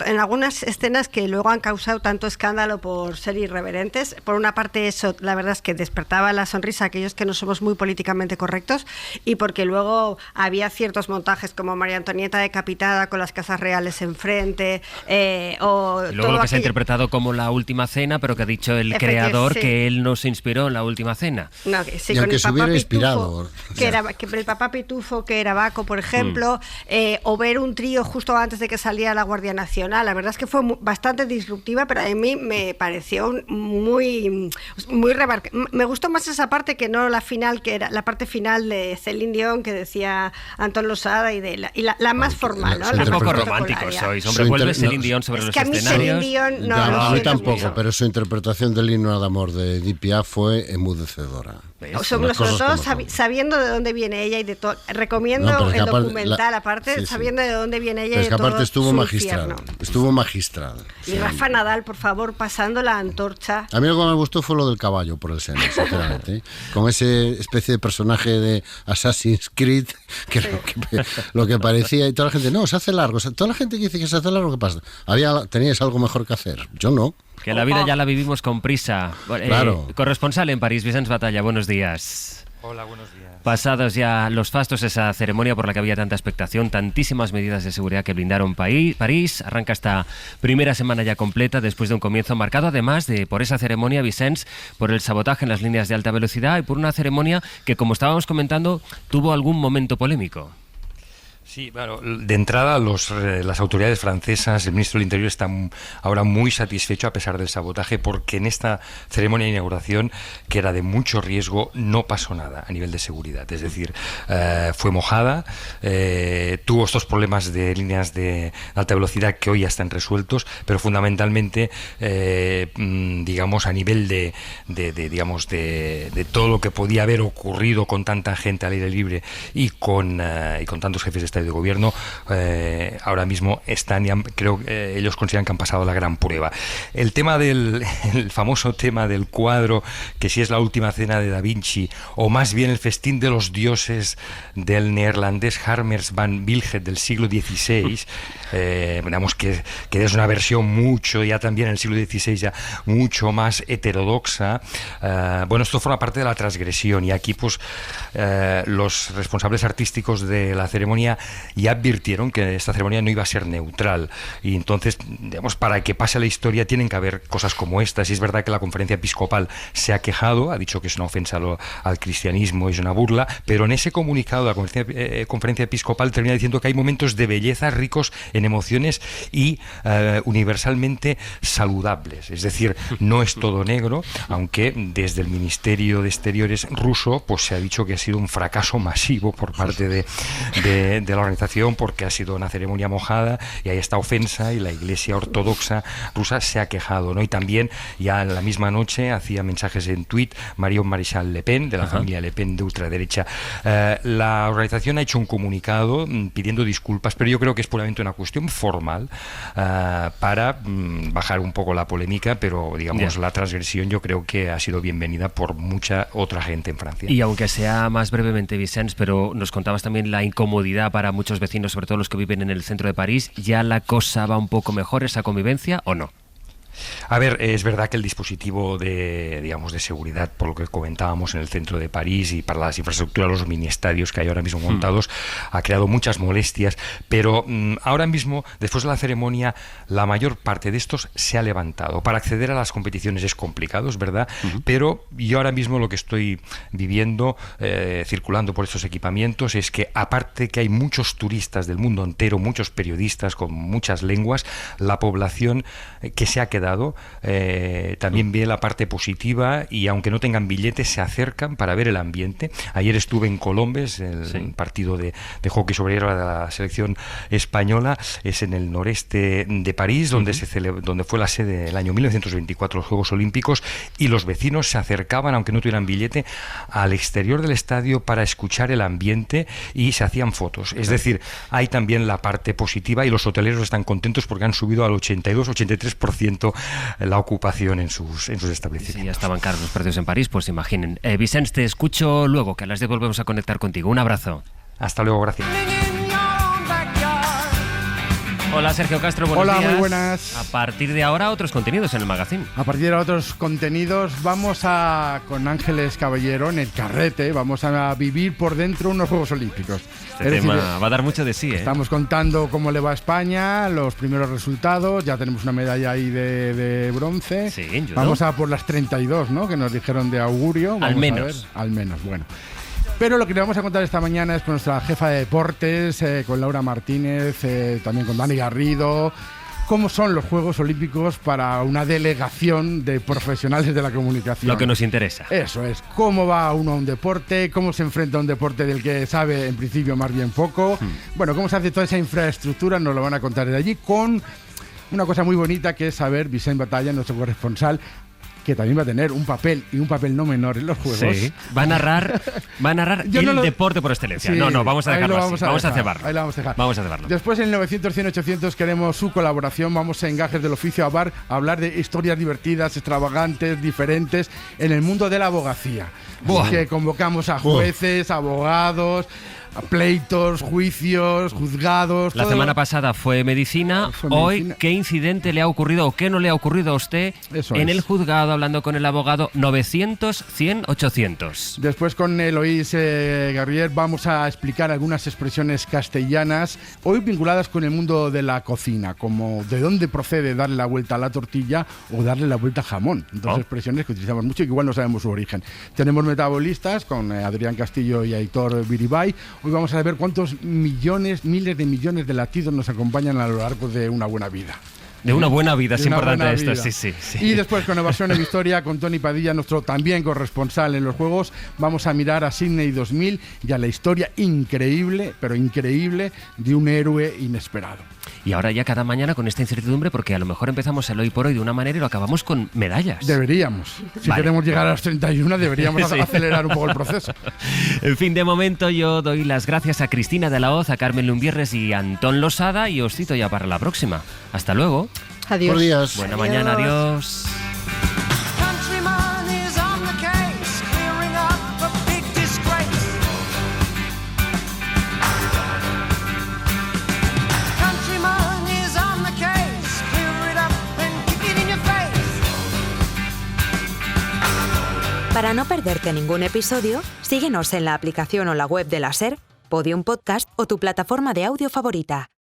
Speaker 11: en algunas escenas que luego han causado tanto escándalo por ser irreverentes. Por una parte, eso, la verdad es que despertaba la sonrisa a aquellos que no somos muy políticamente correctos, y porque luego había ciertos montajes como María Antonieta decapitada con las casas reales enfrente.
Speaker 5: Y luego lo que se ha interpretado como la última cena, pero que ha dicho el creador que él no se inspiró en la última cena.
Speaker 11: No, que sí,
Speaker 4: y
Speaker 11: con
Speaker 4: aunque
Speaker 11: el
Speaker 4: se
Speaker 11: papá
Speaker 4: hubiera
Speaker 11: Pitufo,
Speaker 4: inspirado.
Speaker 11: que el papá Pitufo, que era Baco, por ejemplo, o ver un trío justo antes de que saliera la Guardia Nacional. La verdad es que fue bastante disruptiva, pero a mí me pareció muy me gustó más esa parte que no la final, que era la parte final de Celine Dion, que decía Antón Losada, y la más formal, ¿no?
Speaker 5: Un poco románticos sois, hombre, vuelve Celine Dion sobre los escenarios.
Speaker 11: Dion,
Speaker 4: a mí tampoco, pero su interpretación del himno de amor de Edith Piaf fue enmudecedora.
Speaker 11: Sobre todo sabiendo de dónde viene ella y de todo. Recomiendo el documental, aparte, sabiendo de dónde viene ella y de todo.
Speaker 4: Aparte estuvo magistral.
Speaker 11: Y Rafa Nadal, por favor, pasando la antorcha.
Speaker 4: A mí lo que me gustó fue lo del caballo por el seno, sinceramente. Con ese especie de personaje de Assassin's Creed, que lo que parecía, y toda la gente, no, se hace largo. Toda la gente que dice que se hace largo, ¿qué pasa? ¿Teníais algo mejor que hacer? Yo no.
Speaker 5: Que la vida ya la vivimos con prisa.
Speaker 4: Claro.
Speaker 5: Corresponsal en París, Vicenç Batalla, buenos días.
Speaker 1: Hola, buenos días.
Speaker 5: Pasados ya los fastos, esa ceremonia por la que había tanta expectación, tantísimas medidas de seguridad que blindaron París, arranca esta primera semana ya completa después de un comienzo marcado además por esa ceremonia, Vicenç, por el sabotaje en las líneas de alta velocidad y por una ceremonia que, como estábamos comentando, tuvo algún momento polémico.
Speaker 17: Sí, bueno, de entrada las autoridades francesas, el ministro del Interior está ahora muy satisfecho a pesar del sabotaje, porque en esta ceremonia de inauguración, que era de mucho riesgo, no pasó nada a nivel de seguridad. Es decir, fue mojada, tuvo estos problemas de líneas de alta velocidad que hoy ya están resueltos, pero fundamentalmente, digamos, a nivel de todo lo que podía haber ocurrido con tanta gente al aire libre y con tantos jefes de Estado de Gobierno, ahora mismo creo que ellos consideran que han pasado la gran prueba. El famoso tema del cuadro, que si es la última cena de Da Vinci o más bien el festín de los dioses del neerlandés Harmers van Wilget del siglo XVI, digamos que es una versión ya también en el siglo XVI ya mucho más heterodoxa. Bueno, esto forma parte de la transgresión, y aquí pues los responsables artísticos de la ceremonia ya advirtieron que esta ceremonia no iba a ser neutral, y entonces, digamos, para que pase la historia tienen que haber cosas como estas. Y es verdad que la conferencia episcopal se ha quejado, ha dicho que es una ofensa al cristianismo, es una burla, pero en ese comunicado la conferencia episcopal termina diciendo que hay momentos de belleza ricos en emociones y universalmente saludables. Es decir, no es todo negro, aunque desde el Ministerio de Exteriores ruso pues se ha dicho que ha sido un fracaso masivo por parte de la organización, porque ha sido una ceremonia mojada y hay esta ofensa, y la Iglesia Ortodoxa rusa se ha quejado, ¿no? Y también ya en la misma noche hacía mensajes en tuit Marion Maréchal Le Pen, de la familia Le Pen de ultraderecha. La organización ha hecho un comunicado pidiendo disculpas, pero yo creo que es puramente una cuestión formal para bajar un poco la polémica, pero digamos la transgresión yo creo que ha sido bienvenida por mucha otra gente en Francia.
Speaker 5: Y aunque sea más brevemente, Vicenç, pero nos contabas también la incomodidad para muchos vecinos, sobre todo los que viven en el centro de París, ¿ya la cosa va un poco mejor, esa convivencia, o no?
Speaker 17: A ver, es verdad que el dispositivo de seguridad, por lo que comentábamos en el centro de París, y para las infraestructuras, los mini estadios que hay ahora mismo montados, ha creado muchas molestias, pero ahora mismo, después de la ceremonia, la mayor parte de estos se ha levantado. Para acceder a las competiciones es complicado, es verdad, pero yo ahora mismo lo que estoy viviendo, circulando por estos equipamientos, es que aparte que hay muchos turistas del mundo entero, muchos periodistas con muchas lenguas, la población que se ha quedado también ve la parte positiva, y aunque no tengan billetes se acercan para ver el ambiente. Ayer estuve en Colombes, el partido de hockey sobre hierba de la selección española, es en el noreste de París, donde donde fue la sede del año 1924 los Juegos Olímpicos, y los vecinos se acercaban, aunque no tuvieran billete, al exterior del estadio para escuchar el ambiente y se hacían fotos. Es decir, hay también la parte positiva, y los hoteleros están contentos porque han subido al 82-83% la ocupación en sus establecimientos.
Speaker 5: Si ya estaban caros los precios en París, pues imaginen. Vicenç, te escucho luego, que a las 10 volvemos a conectar contigo. Un abrazo.
Speaker 17: Hasta luego, gracias.
Speaker 5: Hola Sergio Castro, buenos días.
Speaker 1: Hola, muy buenas.
Speaker 5: A partir de ahora otros contenidos en el magazine.
Speaker 1: A partir de ahora otros contenidos vamos con Ángeles Caballero en el carrete, vamos a vivir por dentro unos Juegos Olímpicos.
Speaker 5: Este tema va a dar mucho de sí, ¿eh?
Speaker 1: Estamos contando cómo le va a España, los primeros resultados, ya tenemos una medalla ahí de bronce.
Speaker 5: Sí, en judo.
Speaker 1: Vamos a por las 32, ¿no? Que nos dijeron de augurio. Vamos
Speaker 5: al menos.
Speaker 1: A ver. Al menos, bueno. Pero lo que le vamos a contar esta mañana es con nuestra jefa de deportes, con Laura Martínez, también con Dani Garrido, cómo son los Juegos Olímpicos para una delegación de profesionales de la comunicación.
Speaker 5: Lo que nos interesa.
Speaker 1: Eso es, cómo va uno a un deporte, cómo se enfrenta a un deporte del que sabe en principio más bien poco. Bueno, cómo se hace toda esa infraestructura, nos lo van a contar de allí con una cosa muy bonita que es saber Vicent Batalla, nuestro corresponsal, que también va a tener un papel y un papel no menor en los Juegos.
Speaker 5: Sí, va a narrar el deporte por excelencia.
Speaker 1: Sí,
Speaker 5: no, vamos a dejarlo
Speaker 1: así.
Speaker 5: Vamos a cebarlo.
Speaker 1: Ahí lo vamos a dejar.
Speaker 5: Vamos a cebarlo.
Speaker 1: Después en el 900, 100, 800 queremos su colaboración. Vamos en Gajes del Oficio a hablar de historias divertidas, extravagantes, diferentes en el mundo de la abogacía. Así que convocamos a jueces, abogados, a pleitos, juicios, juzgados.
Speaker 5: La semana pasada fue medicina. Hoy, ¿qué incidente le ha ocurrido o qué no le ha ocurrido a usted en el juzgado hablando con el abogado? 900, 100, 800.
Speaker 1: Después con Eloís Garrier vamos a explicar algunas expresiones castellanas, hoy vinculadas con el mundo de la cocina, como de dónde procede darle la vuelta a la tortilla o darle la vuelta al jamón. Dos expresiones que utilizamos mucho y que igual no sabemos su origen. Tenemos metabolistas con Adrián Castillo y Aitor Biribay. Hoy vamos a ver cuántos miles de millones de latidos nos acompañan a lo largo de una buena vida.
Speaker 5: De una buena vida, es importante esto,
Speaker 1: vida.
Speaker 5: sí.
Speaker 1: Y después con Evasión en Victoria, con Tony Padilla, nuestro también corresponsal en los Juegos, vamos a mirar a Sydney 2000 y a la historia increíble, pero increíble, de un héroe inesperado.
Speaker 5: Y ahora ya cada mañana con esta incertidumbre, porque a lo mejor empezamos el hoy por hoy de una manera y lo acabamos con medallas.
Speaker 1: Deberíamos. Si queremos llegar a las 31, deberíamos acelerar un poco el proceso.
Speaker 5: En fin, de momento yo doy las gracias a Cristina de la Hoz, a Carmen Lumbierres y a Antón Losada y os cito ya para la próxima. Hasta luego.
Speaker 6: Adiós.
Speaker 4: Buenos días.
Speaker 5: Buena mañana, adiós.
Speaker 2: Para no perderte ningún episodio, síguenos en la aplicación o la web de la SER, Podium Podcast o tu plataforma de audio favorita.